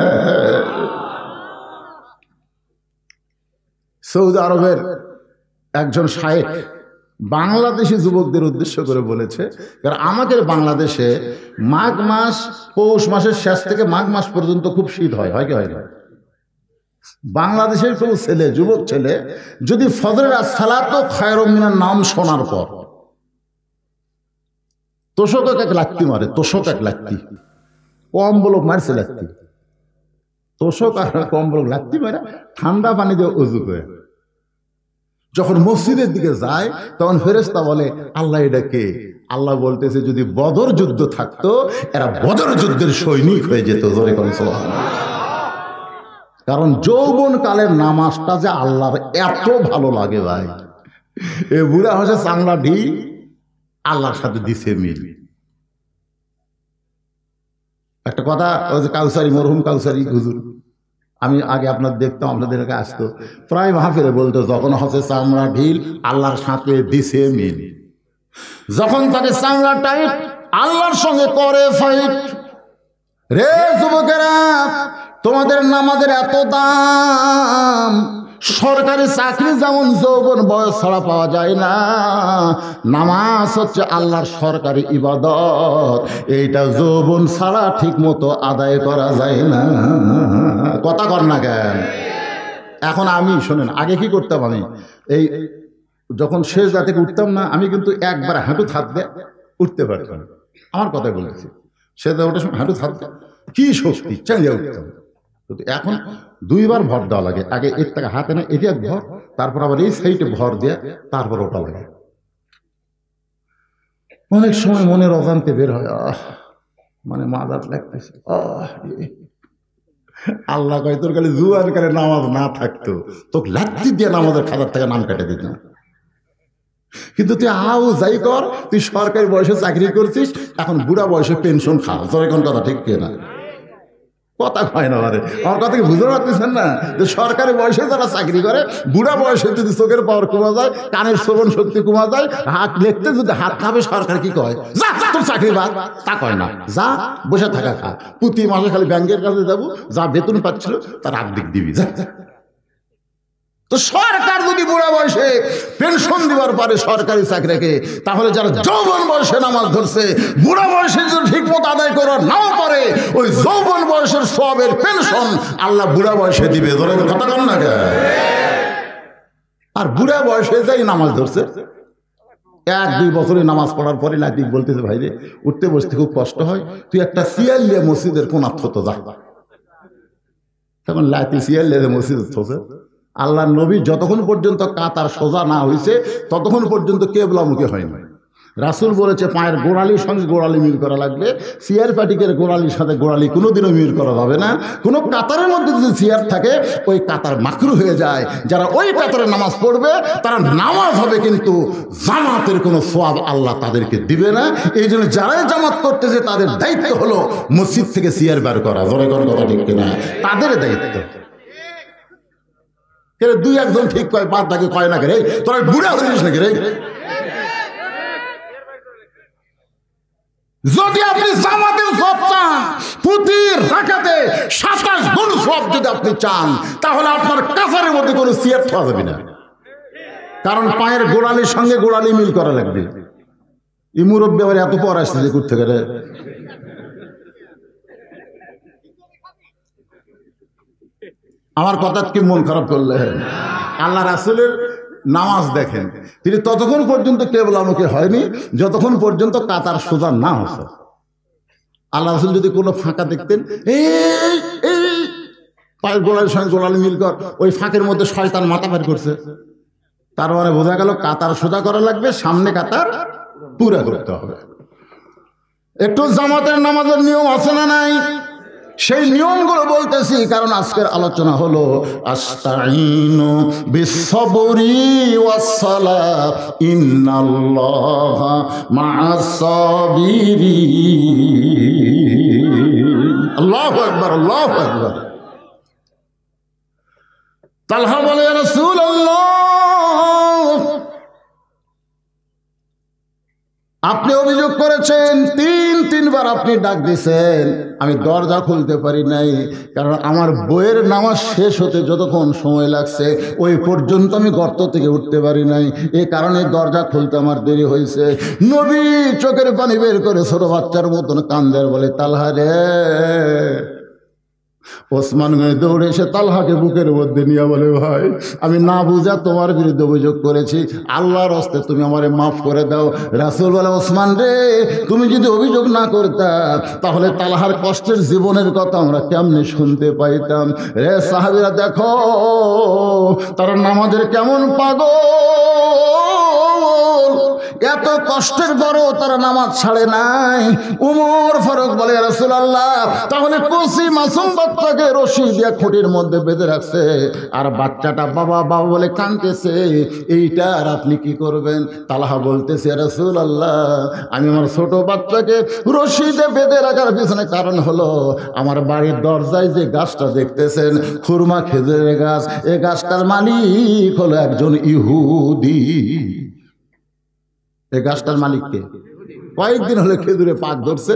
সৌদি আরবের একজন শায়েখ বাংলাদেশি যুবকদের উদ্দেশ্য করে বলেছে, কারণ আমাদের বাংলাদেশে মাঘ মাস, পৌষ মাসের শেষ থেকে মাঘ মাস পর্যন্ত খুব শীত হয়, হয় কি হয় না? বাংলাদেশের কোনো ছেলে, যুবক ছেলে যদি ফজরের আসসালাতু খায়রুম মিনান নাম শোনার পর তোষক এক লাত্তি মারে, তোষক এক লাত্তি, কম্বলক মারছে লাত্তি, তোষক আর কম্বলক লাত্তি মারে ঠান্ডা পানি দিয়ে উযু করে যখন মসজিদের দিকে যায়, তখন ফেরেশতা বলে আল্লাহ এটা কে? আল্লাহ বলতেছে যদি বদর যুদ্ধ থাকতো এরা বদর যুদ্ধের সৈনিক হয়ে যেত। জোরে করে সুবহানাল্লাহ। কারণ যৌবন কালের নামাজটা যে আল্লাহর এত ভালো লাগে ভাই, এ বুড়া হচ্ছে চাংলা ঢি, আল্লাহর সাথে দিছে মিল। একটা কথা, ওই যে কাউসারি, মরহুম কাউসারি হুজুর, আমি আগে আপনার দেখতাম, আপনাদের কাছে আসতো, প্রায় মাহফিলে বলতো যখন হচ্ছে চামড়া ঢিল আল্লাহর সাথে দিছে মিল, যখন তাকে চামড়া টাইট আল্লাহর সঙ্গে করে ফাইট। রে যুবকেরা, তোমাদের নামাজের এত দাম, সরকারি চাকরি যেমন যৌবন বয়স ছাড়া পাওয়া যায় না, নামাজ হচ্ছে আল্লাহর সরকারি ইবাদত, এইটা যৌবন ছাড়া ঠিক মতো আদায় করা যায় না। কথা কর না কেন? এখন আমি শোনেন, আগে কি করতাম, আমি এই যখন শেষ রাতে উঠতাম না, আমি কিন্তু একবার হাঁটু থাকতে উঠতে পারতাম। আমার কথাই বলেছি, শেষ রাতে ওঠার সময় হাঁটু থাকতে কি শক্তি চালিয়ে উঠতাম। এখন দুইবার ভর দেওয়া লাগে, আগে এর টাকা হাতে না এটি এক ভর, তারপর আবার এই সাইডে ভর দিয়ে তারপর ওটা লাগে। অনেক সময় মনের অজান্তে বের হয়, মানে মাদাত লাগতেছে, আল্লাহ কয় তোর খালি জুয়ার কালে নামাজ না থাকতো তোকে লাত্তি দিয়ে নামাজের খাতার থেকে নাম কেটে দিত। কিন্তু তুই আও যাই কর, তুই সরকারি বয়সে চাকরি করছিস, এখন বুড়া বয়সে পেনশন খা। তোর এখন কথা ঠিক না? কথা কয় না, আমার কথা কি বুঝতে পারতেছেন না? যে সরকারি বয়সে যারা চাকরি করে, বুড়া বয়সে যদি চোখের পাওয়ার কমা যায়, কানের শ্রবণ শক্তি কমা যায়, হাত লিখতে যদি হাত খাবে, সরকার কি কয়? যা তোর চাকরি বাদ, তা কয় না, যা বসে থাকা খা, প্রতি মাসে খালি ব্যাংকের কাছে যাবো, যা বেতন পাচ্ছিল তার আর্ধেক দিবি যা। তো সরকার যদি বুড়া বয়সে পেনশন দিবার পারে সরকারি চাকরিকে, তাহলে যারা যৌবন বয়সে নামাজ ধরছে, বুড়া বয়সে যদি ঠিক মতো আদায় করার নাও পারে, ওই যৌবন বয়সের সবের পেনশন আল্লাহ বুড়া বয়সে দিবে। ধরে কথা কন না কেন? আর বুড়া বয়সে যাই নামাজ ধরছে, 1-2 বছরে নামাজ পড়ার পরে লাতিক বলতেছে, ভাই রে উঠতে বসতে খুব কষ্ট হয়, তুই একটা সিয়াল লিয়ে মসজিদের কোনার থতো যা। তখন লাতি সিয়াল লিয়ে মসজিদের থোছে। আল্লাহ নবী যতক্ষণ পর্যন্ত কাতার সোজা না হয়েছে ততক্ষণ পর্যন্ত কেবলামুখী হয়নি। রাসূল বলেছে পায়ের গোড়ালির সঙ্গে গোড়ালি মিল করা লাগবে, চেয়ার প্যাটিকের গোড়ালির সাথে গোড়ালি কোনোদিনও মিল করা যাবে না। কোনো কাতারের মধ্যে যদি চেয়ার থাকে ওই কাতার মাকরু হয়ে যায়। যারা ওই কাতারে নামাজ পড়বে তারা নামাজ হবে, কিন্তু জামাতের কোনো সওয়াব আল্লাহ তাদেরকে দিবে না। এই জন্য যারাই জামাত করতেছে তাদের দায়িত্ব হলো মসজিদ থেকে চেয়ার বের করা। জোরে কোন কথা ঠিক কিনা? তাদের দায়িত্ব। 2-1 ঠিক কয়, বাদ তাকে কয় না রে, তোরা বুড়া হয়েছিস নাকি রে? যদি আপনি জামাতের সওয়াব চান, প্রতি রাকাতে 27 গুণ সওয়াব যদি আপনি চান, তাহলে আপনার কাফারের মধ্যে কোনো সিয়ার পাওয়া যাবে না। কারণ পায়ের গোড়ালির সঙ্গে গোড়ালি মিল করা লাগবে। এই মুরব্বী আবার এত পর আসছে যে করতে গেলে, আমার কথা কি মন খারাপ করলে? আল্লাহ রাসূলের নামাজ দেখেন, তিনি ততক্ষণ পর্যন্ত কেবলামুখী হয়নি যতক্ষণ পর্যন্ত কাতার সোজা না হতো। আল্লাহ রাসূল যদি কোনো ফাঁকা দেখতেন, এই পায়ের গোড়ালির সঙ্গে গোড়ালি মিল কর, ওই ফাঁকের মধ্যে শয়তান মাথা বের করছে, তার মানে বোঝা গেল কাতার সোজা করা লাগবে, সামনে কাতার পুরা করতে হবে। একটু জামাতের নামাজের নিয়ম আছে না নাই? সেই নিয়মগুলো বলতেছি, কারণ আজকের আলোচনা হলো আস্তাইনু বিসসবরি ওয়াসসালাহ ইন্নাল্লাহা মাআস সাবিরিন। আল্লাহু আকবার, আল্লাহু আকবার। তালহা বলে, ইয়া রাসূলুল্লাহ, আপনি অভিযোগ করেছেন, তিনবার আপনি ডাক দিয়েছেন, আমি দরজা খুলতে পারি নাই, কারণ আমার বইয়ের নামাজ শেষ হতে যতক্ষণ সময় লাগছে ওই পর্যন্ত আমি গর্ত থেকে উঠতে পারি নাই, এই কারণে দরজা খুলতে আমার দেরি হয়েছে। নবী চোখের পানি বের করে ছোট বাচ্চার মতন কান্দের, বলে, তালহা রে। ওসমান দৌড়ে এসে তালহাকে বুকের মধ্যে নিয়ে বলে, ভাই, আমি না বুঝা তোমার বিরুদ্ধে অভিযোগ করেছি, আল্লাহর হস্তে তুমি আমারে মাফ করে দাও। রাসূল বলে, ওসমান রে, তুমি যদি অভিযোগ না করতা তাহলে তালহার কষ্টের জীবনের কথা আমরা কেমনে শুনতে পাইতাম। রে সাহাবীরা, দেখো তারা নামাজের কেমন পাগল, এত কষ্টের পরও তারা নামাজ ছাড়ে নাই। উমর ফারুক বলে, রাসূলুল্লাহ, তাহলে কচি মাসুম বাচ্চাকে রশি দিয়ে খুঁটির মধ্যে বেঁধে রাখছে, আর বাচ্চাটা বাবা বাবা বলে কাঁদতেছে, এইটা আর আপনি কি করবেন? তালহা বলতেছে, রাসূলুল্লাহ, আমি আমার ছোট বাচ্চাকে রশি দিয়ে বেঁধে রাখার পিছনে কারণ হলো আমার বাড়ির দরজায় যে গাছটা দেখতেছেন, খুরমা খেজুরের গাছ, এই গাছটার মালিক হলো একজন ইহুদি। এই গাছটার মালিককে কয়েকদিন হলে খেজুরে পাক ধরছে,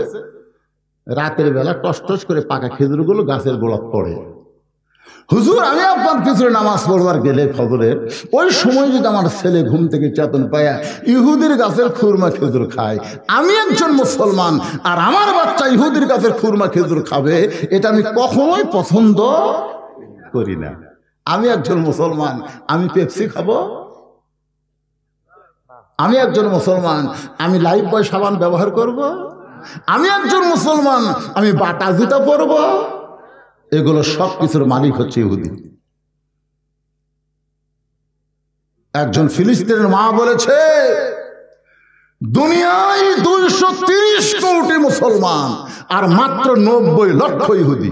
রাতের বেলা টস টস করে পাকা খেজুরগুলো গাছের গোড়ায় পড়ে। হুজুর, আমি আপনার পিছনে নামাজ পড়বার গেলে ফজরের ওই সময় যদি আমার ছেলে ঘুম থেকে চেতন পায়া ইহুদির গাছের খুরমা খেজুর খায়, আমি একজন মুসলমান আর আমার বাচ্চা ইহুদির গাছের খুরমা খেজুর খাবে, এটা আমি কখনোই পছন্দ করি না। আমি একজন মুসলমান, আমি পেপসি খাবো? আমি একজন মুসলমান, আমি লাইফ বয় সাবান ব্যবহার করব? আমি একজন মুসলমান, আমি বাটা জুতা পরব? এগুলো সব কিছুর মালিক হচ্ছে ইহুদি। একজন ফিলিস্তিনের মা বলেছে, দুনিয়ায় 230 কোটি মুসলমান আর মাত্র 90 লক্ষ ইহুদি।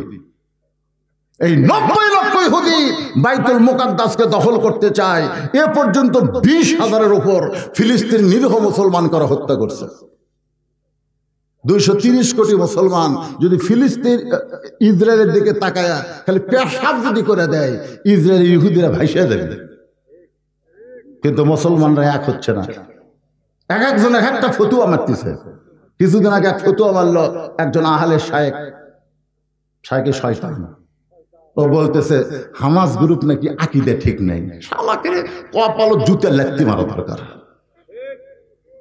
এই 90 লক্ষ ইহুদি বাইতুল মুকাদ্দাসকে দখল করতে চায়। এ পর্যন্ত 20,000-এর উপর ফিলিস্তিন নিরীহ মুসলমান করা হত্যা করছে। 230 কোটি মুসলমান যদি ফিলিস্তিন ইসরায়েলের দিকে তাকায়া খালি পেশাব যদি করে দেয়, ইসরায়েল ইহুদিরা ভাইসা দেবে। কিন্তু মুসলমানরা এক হচ্ছে না, এক একজন এক একটা ফতুয়া মারতেছে। কিছুদিন আগে এক ফতুয়া মারল একজন আহলে শায়েখে শয়তান। ও বলতেছে হামাস গ্রুপ নাকি আকীদা ঠিক নাই। শালাকে কপাল জুতে লাথি মারা দরকার।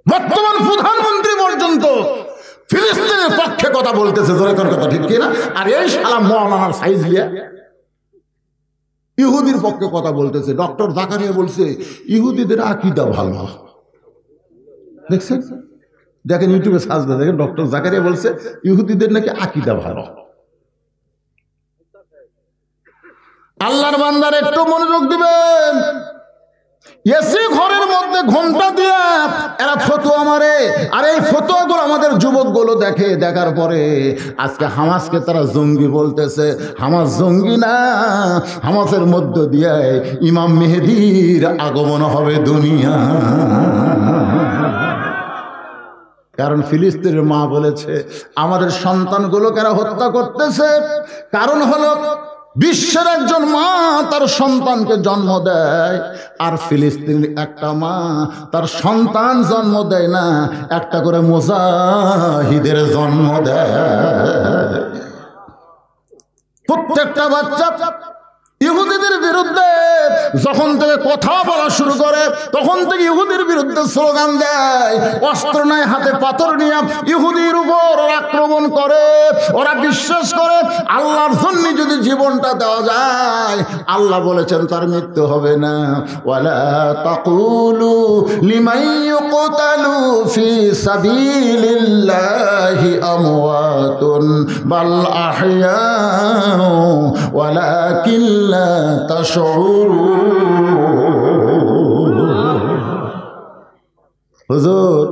বর্তমান প্রধানমন্ত্রী পর্যন্ত ফিলিস্তিনের পক্ষে কথা বলতেছে, জোরে কথা ঠিক কিনা? আর এই শালা মাওলানার সাইজ লিয়া ইহুদির পক্ষে কথা বলতেছে। ডক্টর জাকারিয়া বলছে ইহুদিদের আকীদা ভালো। দেখছেন, দেখেন ইউটিউবে সার্চ দেন, দেখেন ডক্টর জাকারিয়া বলছে ইহুদিদের নাকি আকীদা ভালো। আল্লাহর বান্দার একটু মনোযোগ দিবেন। এসি ঘরের মধ্যে ঘন্টা দিয়া এরা ফতোয়া মারে, আর এই ফতোয়াগুলো আমাদের যুবকগুলো দেখে, দেখার পরে আজকে হামাসকে তারা জঙ্গি বলতেছে। হামাস জঙ্গি না, হামাসের মধ্য দিয়ে ইমাম মেহেদীর আগমন হবে দুনিয়া। কারণ ফিলিস্তিনের মা বলেছে আমাদের সন্তানগুলোকে এরা হত্যা করতেছে, কারণ হলো বিশ্বের একজন মা তার সন্তানকে জন্ম দেয়, আর ফিলিস্তিনের একটা মা তার সন্তান জন্ম দেয় না, একটা করে মুজাহিদের জন্ম দেয়। প্রত্যেকটা বাচ্চা ইহুদিদের বিরুদ্ধে যখন থেকে কথা বলা শুরু করে তখন থেকে ইহুদির বিরুদ্ধে স্লোগান দেয়, অস্ত্র নাই হাতে পাথর নিয়ে ইহুদির উপর আক্রমণ করে। ওরা বিশ্বাস করে আল্লাহর জন্য যদি জীবনটা দেওয়া যায়, আল্লাহ বলেছেন তার মৃত্যু হবে না। ওয়ালা তাকুলু লিমান ইউকতালু ফি সাবিলিল্লাহি আমওয়াতুন বাল আহইয়া ওয়ালাকিন লা তাশউরুন। হুজুর,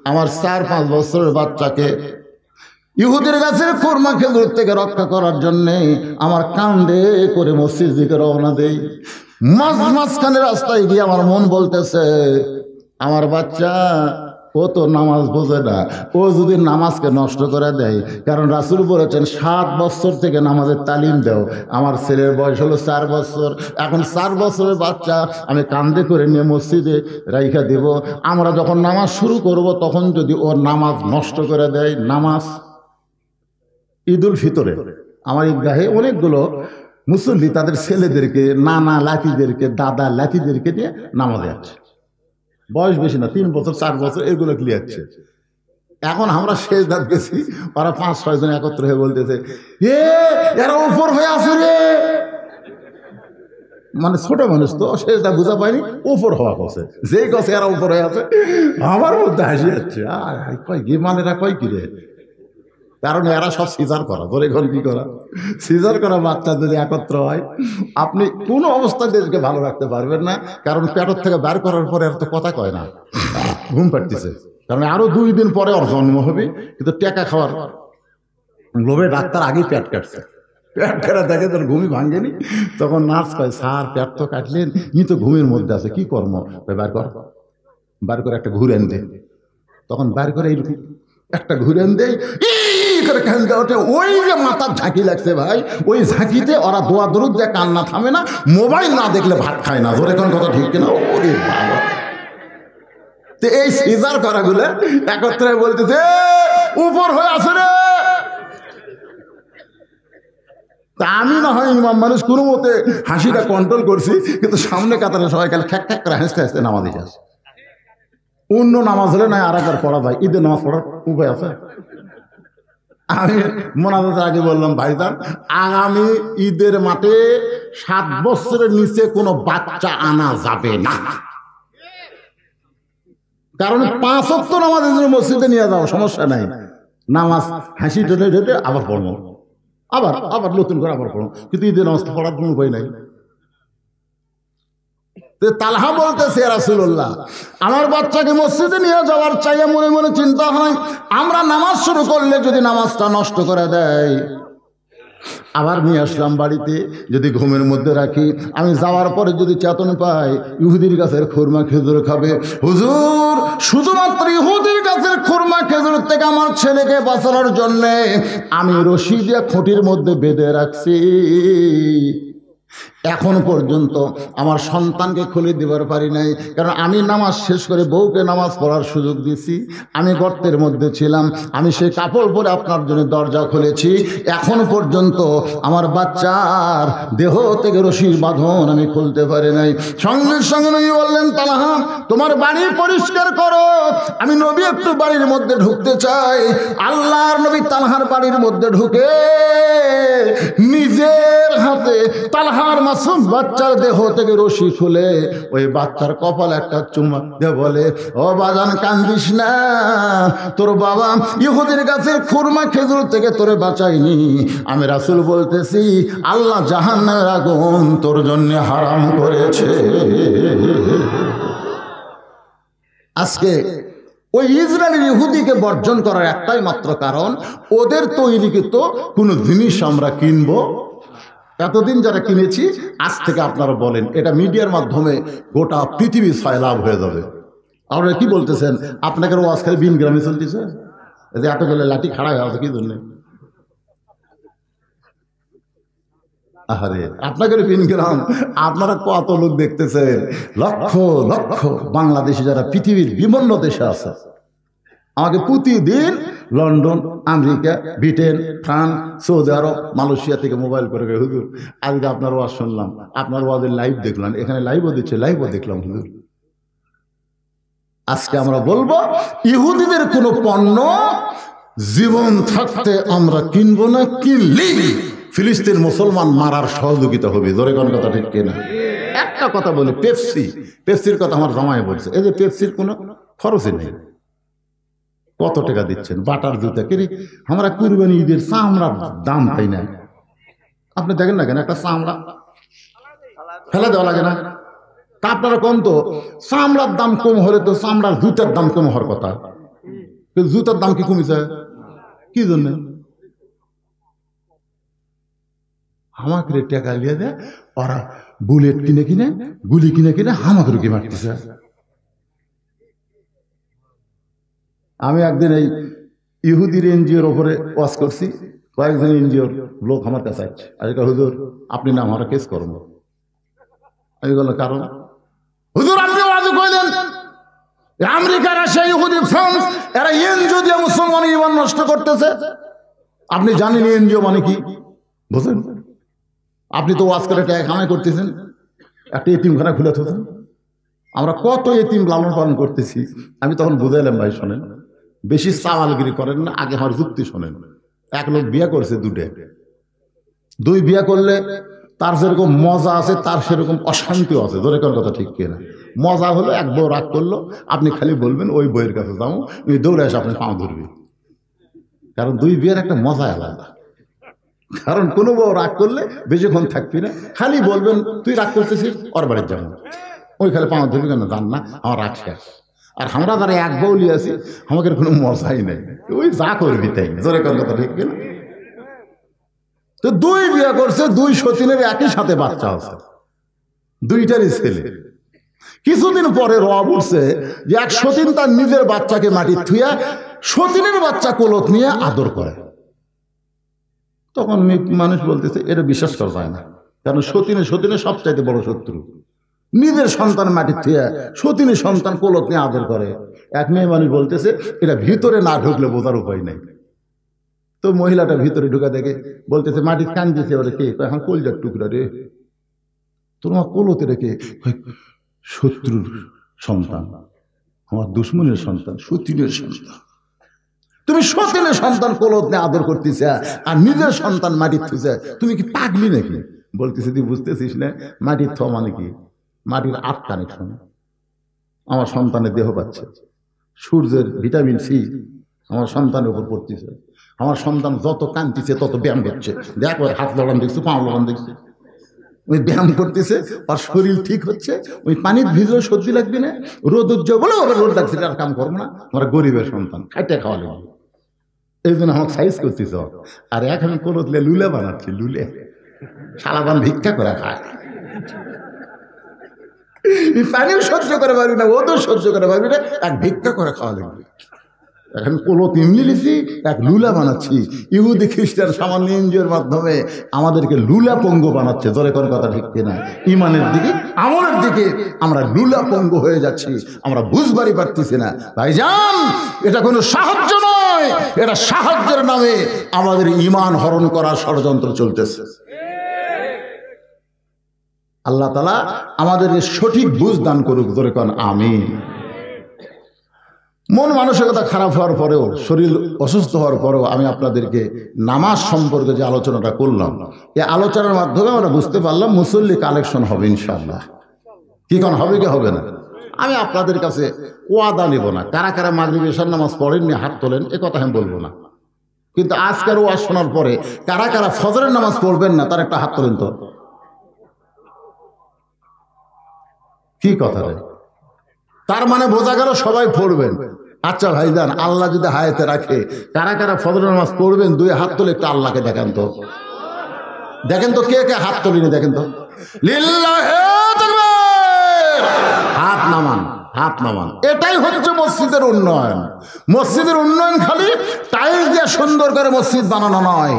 আমার 4-5 বছরের বাচ্চাকে ইহুদির গাছের খুরমা খেজুর থেকে রক্ষা করার জন্যে আমার কান্দে করে মসজিদ দিকে রওনা দেই। মাঝখানে রাস্তায় গিয়ে আমার মন বলতেছে, আমার বাচ্চা ও তো নামাজ বোঝে না, ও যদি নামাজকে নষ্ট করে দেয়, কারণ রাসূল বলেছেন 7 বছর থেকে নামাজের তালিম দাও। আমার ছেলের বয়স হলো 4 বছর, এখন 4 বছরের বাচ্চা আমি কান্দে করে নিয়ে মসজিদে রাইখা দেব। আমরা যখন নামাজ শুরু করব তখন যদি ওর নামাজ নষ্ট করে দেয়, নামাজ ঈদুল ফিতরে আমার ঈদগাহে অনেকগুলো মুসল্লি তাদের ছেলেদেরকে, নানা লাতিদেরকে, দাদা লাতিদেরকে নিয়ে নামাজে আছে, বয়স বেশি না, 3 বছর 4 বছর, এগুলো ক্লিয়ারছে। এখন আমরা শেষ দাঁত গেছি, ওরা 5-6 জন একত্র হয়ে বলতেছে, এরা উপর হয়ে আছে রে। মানে ছোট মানুষ তো শেষটা বুঝা পায়নি, উপর হওয়া কছে, যেই কছে এরা উপর হয়ে আছে, আমার মধ্যে হাসি যাচ্ছে। কয় কি মানে এরা কয় কি রে? কারণ এরা সব সিজার করা, ধরে এখন কি করা, সিজার করা বাচ্চা যদি একত্র হয়, আপনি কোনো অবস্থায় দেশকে ভালো রাখতে পারবেন না। কারণ পেটর থেকে বের করার পরে আর তো কথা কয় না, ঘুম পাড়তেছে, কারণ আরো 2 দিন পরে ওর জন্ম হবে। কিন্তু টাকা খাওয়ার লোভে ডাক্তার আগেই পেট কাটছে, পেট কাটা দেখে তোর ঘুমই ভাঙেনি, তখন নার্স কয়, স্যার পেট তো কাটলেন, ই তো ঘুমের মধ্যে আছে, কি কর্ম? বার করে একটা ঘুরেন দে। তখন বার করে এইরকম একটা ঘুরেন দেয়, করে কান্দা ওঠে। ওই যে মাথার ঝাঁকি লাগছে ভাই, ওই ঝাঁকিতে ওরা দোয়া দরুদ দিয়ে কান্না থামে না, মোবাইল না দেখলে ভাত খায় না। ধরে কোন কথা ঠিক কিনা? ওরে বাবা! তো এই সিজার করাগুলো একত্রে বলতেছে, উপর হয়ে আসে রে। তা আমি না হয় ইমাম মানুষ, কোনো মতে হাসিটা কন্ট্রোল করছি, কিন্তু সামনে কাতারে সবাই খালি খ্যাক খ্যাক করে হাসতে হাসতে নামাজে আসে। অন্য নামাজ হলে না আর একবার পড়া যায়, ঈদের নামাজ পড়ার উপায় আছে? আমি মোনাজাতের আগে বললাম, ভাইজান আগামী ঈদের মাঠে 7 বছরের নিচে কোনো বাচ্চা আনা যাবে না, কারণ 5 ওয়াক্ত নামাজের জন্য মসজিদে নিয়ে যাও, সমস্যা নাই। নামাজ হাসি ঢেটে ঢেটে আবার পড়বো, আবার নতুন করে আবার পড়বো, কিন্তু ঈদের নামাজ পড়ার কোনো উপায় নাই। তালহা বলতেছে, রাসূলুল্লাহ আমার বাচ্চাকে মসজিদে নিয়ে যাওয়ার চাইয়ে মনে মনে চিন্তা হয়, আমরা নামাজ শুরু করলে যদি নামাজটা নষ্ট করে দেয়, আবার নিয়ে আসলাম বাড়িতে, যদি ঘুমের মধ্যে রাখি, আমি যাওয়ার পরে যদি চেতন পাই, ইহুদির গাছের খুরমা খেজুর খাবে। হুজুর, শুধুমাত্র ইহুদির গাছের খুরমা খেজুর থেকে আমার ছেলেকে বাঁচানোর জন্যে আমি রশি দিয়ে খুঁটির মধ্যে বেঁধে রাখছি। এখন পর্যন্ত আমার সন্তানকে খুলে দিবার পারি নাই, কারণ আমি নামাজ শেষ করে বউকে নামাজ পড়ার সুযোগ দিছি। আমি গর্তের মধ্যে ছিলাম, আমি সেই কাপড় পরে আপনার জন্য দরজা খুলেছি। এখন পর্যন্ত আমার বাচ্চার দেহ থেকে রশির বাঁধন আমি খুলতে পারি নাই। সঙ্গে সঙ্গে নবী বললেন, তালহা তোমার বাড়ি পরিষ্কার করো, আমি নবী একটু বাড়ির মধ্যে ঢুকতে চাই। আল্লাহর নবী তালহার বাড়ির মধ্যে ঢুকে নিজের হাতে তালহার মাসুম বাচ্চার দেহ থেকে রশি খুলে ওই বাচ্চার কপালে একটা চুমা দিয়ে বলে, ও বাজান কান্দিস না, তোর বাবা ইহুদির গাছের খুরমা খেজুর থেকে তোরে বাঁচাইনি। আমি রাসূল বলতেছি, আল্লাহ জাহান্নামের আগুন তোর জন্য হারাম করেছে। আজকে ওই ইসরায়েলের ইহুদিকে বর্জন করার একটাই মাত্র কারণ, ওদের তৈরিকৃত কোনো জিনিস আমরা কিনবো। এতদিন যারা কিনেছি, আজ থেকে আপনারা বলেন, এটা মিডিয়ার মাধ্যমে গোটা পৃথিবী সয়লাভ হয়ে যাবে। আপনারা কি বলতেছেন? আপনাকে ওয়াজ খালি 20 গ্রামে চলতেছে, এত গেলে লাঠি খাড়া হয়ে আছে কি জন্য? আরে আপনাকে পিন গেলাম, আপনারা কত লোক দেখতেছেন, লক্ষ লক্ষ বাংলাদেশি যারা পৃথিবীর বিভিন্ন দেশে আছে, আমাকে প্রতিদিন London, America, Britain, France, Saudi Arab, Malaysia থেকে মোবাইল করে, হুজুর আজকে আপনার ওয়াজ শুনলাম, আপনার ওয়াজের লাইভ দেখলাম, এখানে লাইভও দিচ্ছে, লাইভও দেখলাম হুজুর। আজকে আমরা বলবো ইহুদিদের কোনো পণ্য জীবন থাকতে আমরা কিনবো না, কিনলি ফিলিস্তিন মুসলমান মারার সহযোগিতা হবে। ধরে কোন কথা ঠিক কিনা? একটা কথা বলি, পেপসির কথা আমার জামাই বলছে, এই যে পেপসির কোনো খরচই নেই, কত টাকা দিচ্ছেন, বাটার জুতা কিনি আমরা কুরবানি ঈদের চামড়ার দাম পাই না। আপনি দেখেন না কেন একটা চামড়া ফেলে দেওয়া লাগে না? তা আপনারা কম তো চামড়ার দাম কম হলে তো চামড়ার জুতার দাম কম হওয়ার কথা, জুতার দাম কি কমেছে? কি জন্য? আমাকে টাকা লিয়ে দেয়, ওরা বুলেট কিনে কিনে, গুলি কিনে কিনে আমাকে রুকি মারতেছে। আমি একদিন এই ইহুদির এনজিওর ওপরে ওয়াজ করছি, কয়েকজন এনজিওর লোক আমার কাছে আসছে, আজকে হুজুর আপনি না আমার কেস করবো। আমি বললাম কারণ? হুজুর আপনি ওয়াজ কইলেন আমেরিকা, রাশিয়া, ইহুদি, ফ্রান্স এরা এনজিও দিয়ে মুসলমান ইমান নষ্ট করতেছে। আপনি জানেন এনজিও মানে কি? বুঝলেন? আপনি তো ওয়াজ করে টাকা কামাই করতেছেন, একটা এতিমখানা খুলে থাকেন, আমরা কত এতিম লালন পালন করতেছি। আমি তখন বুঝাইলাম, ভাই শোনেন, বেশি চাওয়ালগিরি করেন না, আগে আমার যুক্তি শোনেন। এক লোক বিয়ে করছে, দুই বিয়ে করলে তার যেরকম মজা আছে তার সেরকম অশান্তিও আছে। ধরে কোন কথা ঠিক কিনা? মজা হলো এক বউ রাগ করলো, আপনি খালি বলবেন ওই বইয়ের কাছে যাও, ওই দৌড়ে এসে আপনি পাও ধরবে, কারণ দুই বিয়ের একটা মজা আলাদা। কারণ কোনো বউ রাগ করলে বেশিক্ষণ থাকবি না, খালি বলবেন তুই রাগ করতেছিস, ওর বাড়ির যাবো, ওই খালি পাও ধরবি, কেন জান না আমার রাগ শেষ। আর আমরা যারা এক বউলি আছি আমাদের কোনো মজাই নেই, ওই যা করবি তাই। জোরে কোন কথা ঠিক কিনা? তো দুই বিয়ে করছে, দুই সতীনের একই সাথে বাচ্চা আছে, দুইটারই ছেলে। কিছুদিন পরে রব উঠছে যে এক সতীন তার নিজের বাচ্চাকে মাটি থুয়া সতীনের বাচ্চা কোলত নিয়ে আদর করে। তখন মানুষ বলতেছে এটা বিশ্বাস করা যায় না, কারণ সতীনের সবচাইতে বড় শত্রু। নিজের সন্তান মাটি থুয়া সতীনের সন্তান কোলত নিয়ে আদর করে। এক মেয়ে মানুষ বলতেছে এটা ভিতরে না ঢুকলে বোঝার উপায় নাই। তো মহিলাটা ভিতরে ঢুকা দেখে বলতেছে মাটি কান্দিছে, ওরে কে? এখন কলজার টুকরা রে, তোমার কোলতে রেখে শত্রুর সন্তান, আমার দুশ্মনের সন্তান, সতীনের সন্তান। তুমি সতীনের সন্তান কোলত নিয়ে আদর করতেছে আর নিজের সন্তান মাটির থুছে, তুমি কি পাগলি নাকি? বলতেছে তুই বুঝতেছিস না, মাটির থ মানে কি? মাটির 8 কানেকশন। আমার সন্তানের দেহ পাচ্ছে, সূর্যের ভিটামিন সি আমার সন্তানের উপর পড়তেছে, আমার সন্তান যত কাঁদতেছে তত ব্যায়াম করছে। দেখ ওর হাত লড়ান দেখছি, পা লড়ান দেখছি, ওই ব্যায়াম করতেছে, আর শরীর ঠিক হচ্ছে। ওই পানির ভিজলেও সর্দি লাগবে না, রোদ উজ্জ্বল বলে আবার রোদ লাগছে, আর কাম করবো না, আমরা গরিবের সন্তান, খাইতে খাওয়া লাগবে, এই জন্য আমার সাইজ করতেছ। আর এখন কোনো লুলে বানাচ্ছি, লুলে সালাবান ভিক্ষা করে খায়, পানিও সহ্য করে পারবি না, ও তো সহ্য করে পারবি না, এক ভিক্ষা করে খাওয়া লাগবে। এখন কোলো তেমনি লিছি, এক লুলা বানাচ্ছি। ইহুদি খ্রিস্টান সামান্য এনজিওর মাধ্যমে আমাদেরকে লুলা পঙ্গু বানাচ্ছে। ধরে কোন কথা ঠিক কিনা? ইমানের দিকে, আমলের দিকে আমরা লুলা পঙ্গু হয়ে যাচ্ছি, আমরা বুঝবারই পারতেছি না। ভাইজান, এটা কোনো সাহায্য নয়, এটা সাহায্যের নামে আমাদের ইমান হরণ করার ষড়যন্ত্র চলতেছে। আল্লাহ তাআলা আমাদের সঠিক বুঝ দান করুক। ধরে কোন আমিন। মন মানসিকতা খারাপ হওয়ার পরেও, শরীর অসুস্থ হওয়ার পরেও আমি আপনাদেরকে নামাজ সম্পর্কে যে আলোচনাটা করলাম, এই আলোচনার মাধ্যমে আমরা বুঝতে পারলাম মুসল্লি কালেকশন হবে ইনশাআল্লাহ। কি কোন হবে কি হবে না? আমি আপনাদের কাছে ওয়াদা নেব না। কারা কারা মাগরিব এশার নামাজ পড়েননি হাত তোলেন, এ কথা আমি বলবো না। কিন্তু আজকের ওয়াজ শোনার পরে কারা কারা ফজরের নামাজ পড়বেন না তার একটা হাত তোলেন তো। কি কথা রে? তার মানে বোঝা গেল সবাই পড়বেন। আচ্ছা ভাইজান, আল্লাহ যদি হায়াতে রাখে, কারা কারা ফজরের নামাজ পড়বেন? 2 হাত তোলে একটু আল্লাহকে দেখেন তো, দেখেন তো কে কে হাত তোলেনি, দেখেন তো। লিল্লাহি তাকবীর, হাত নামান, হাত নামান। এটাই হচ্ছে মসজিদের উন্নয়ন। মসজিদের উন্নয়ন খালি টাইলস দিয়ে সুন্দর করে মসজিদ বানানো নয়।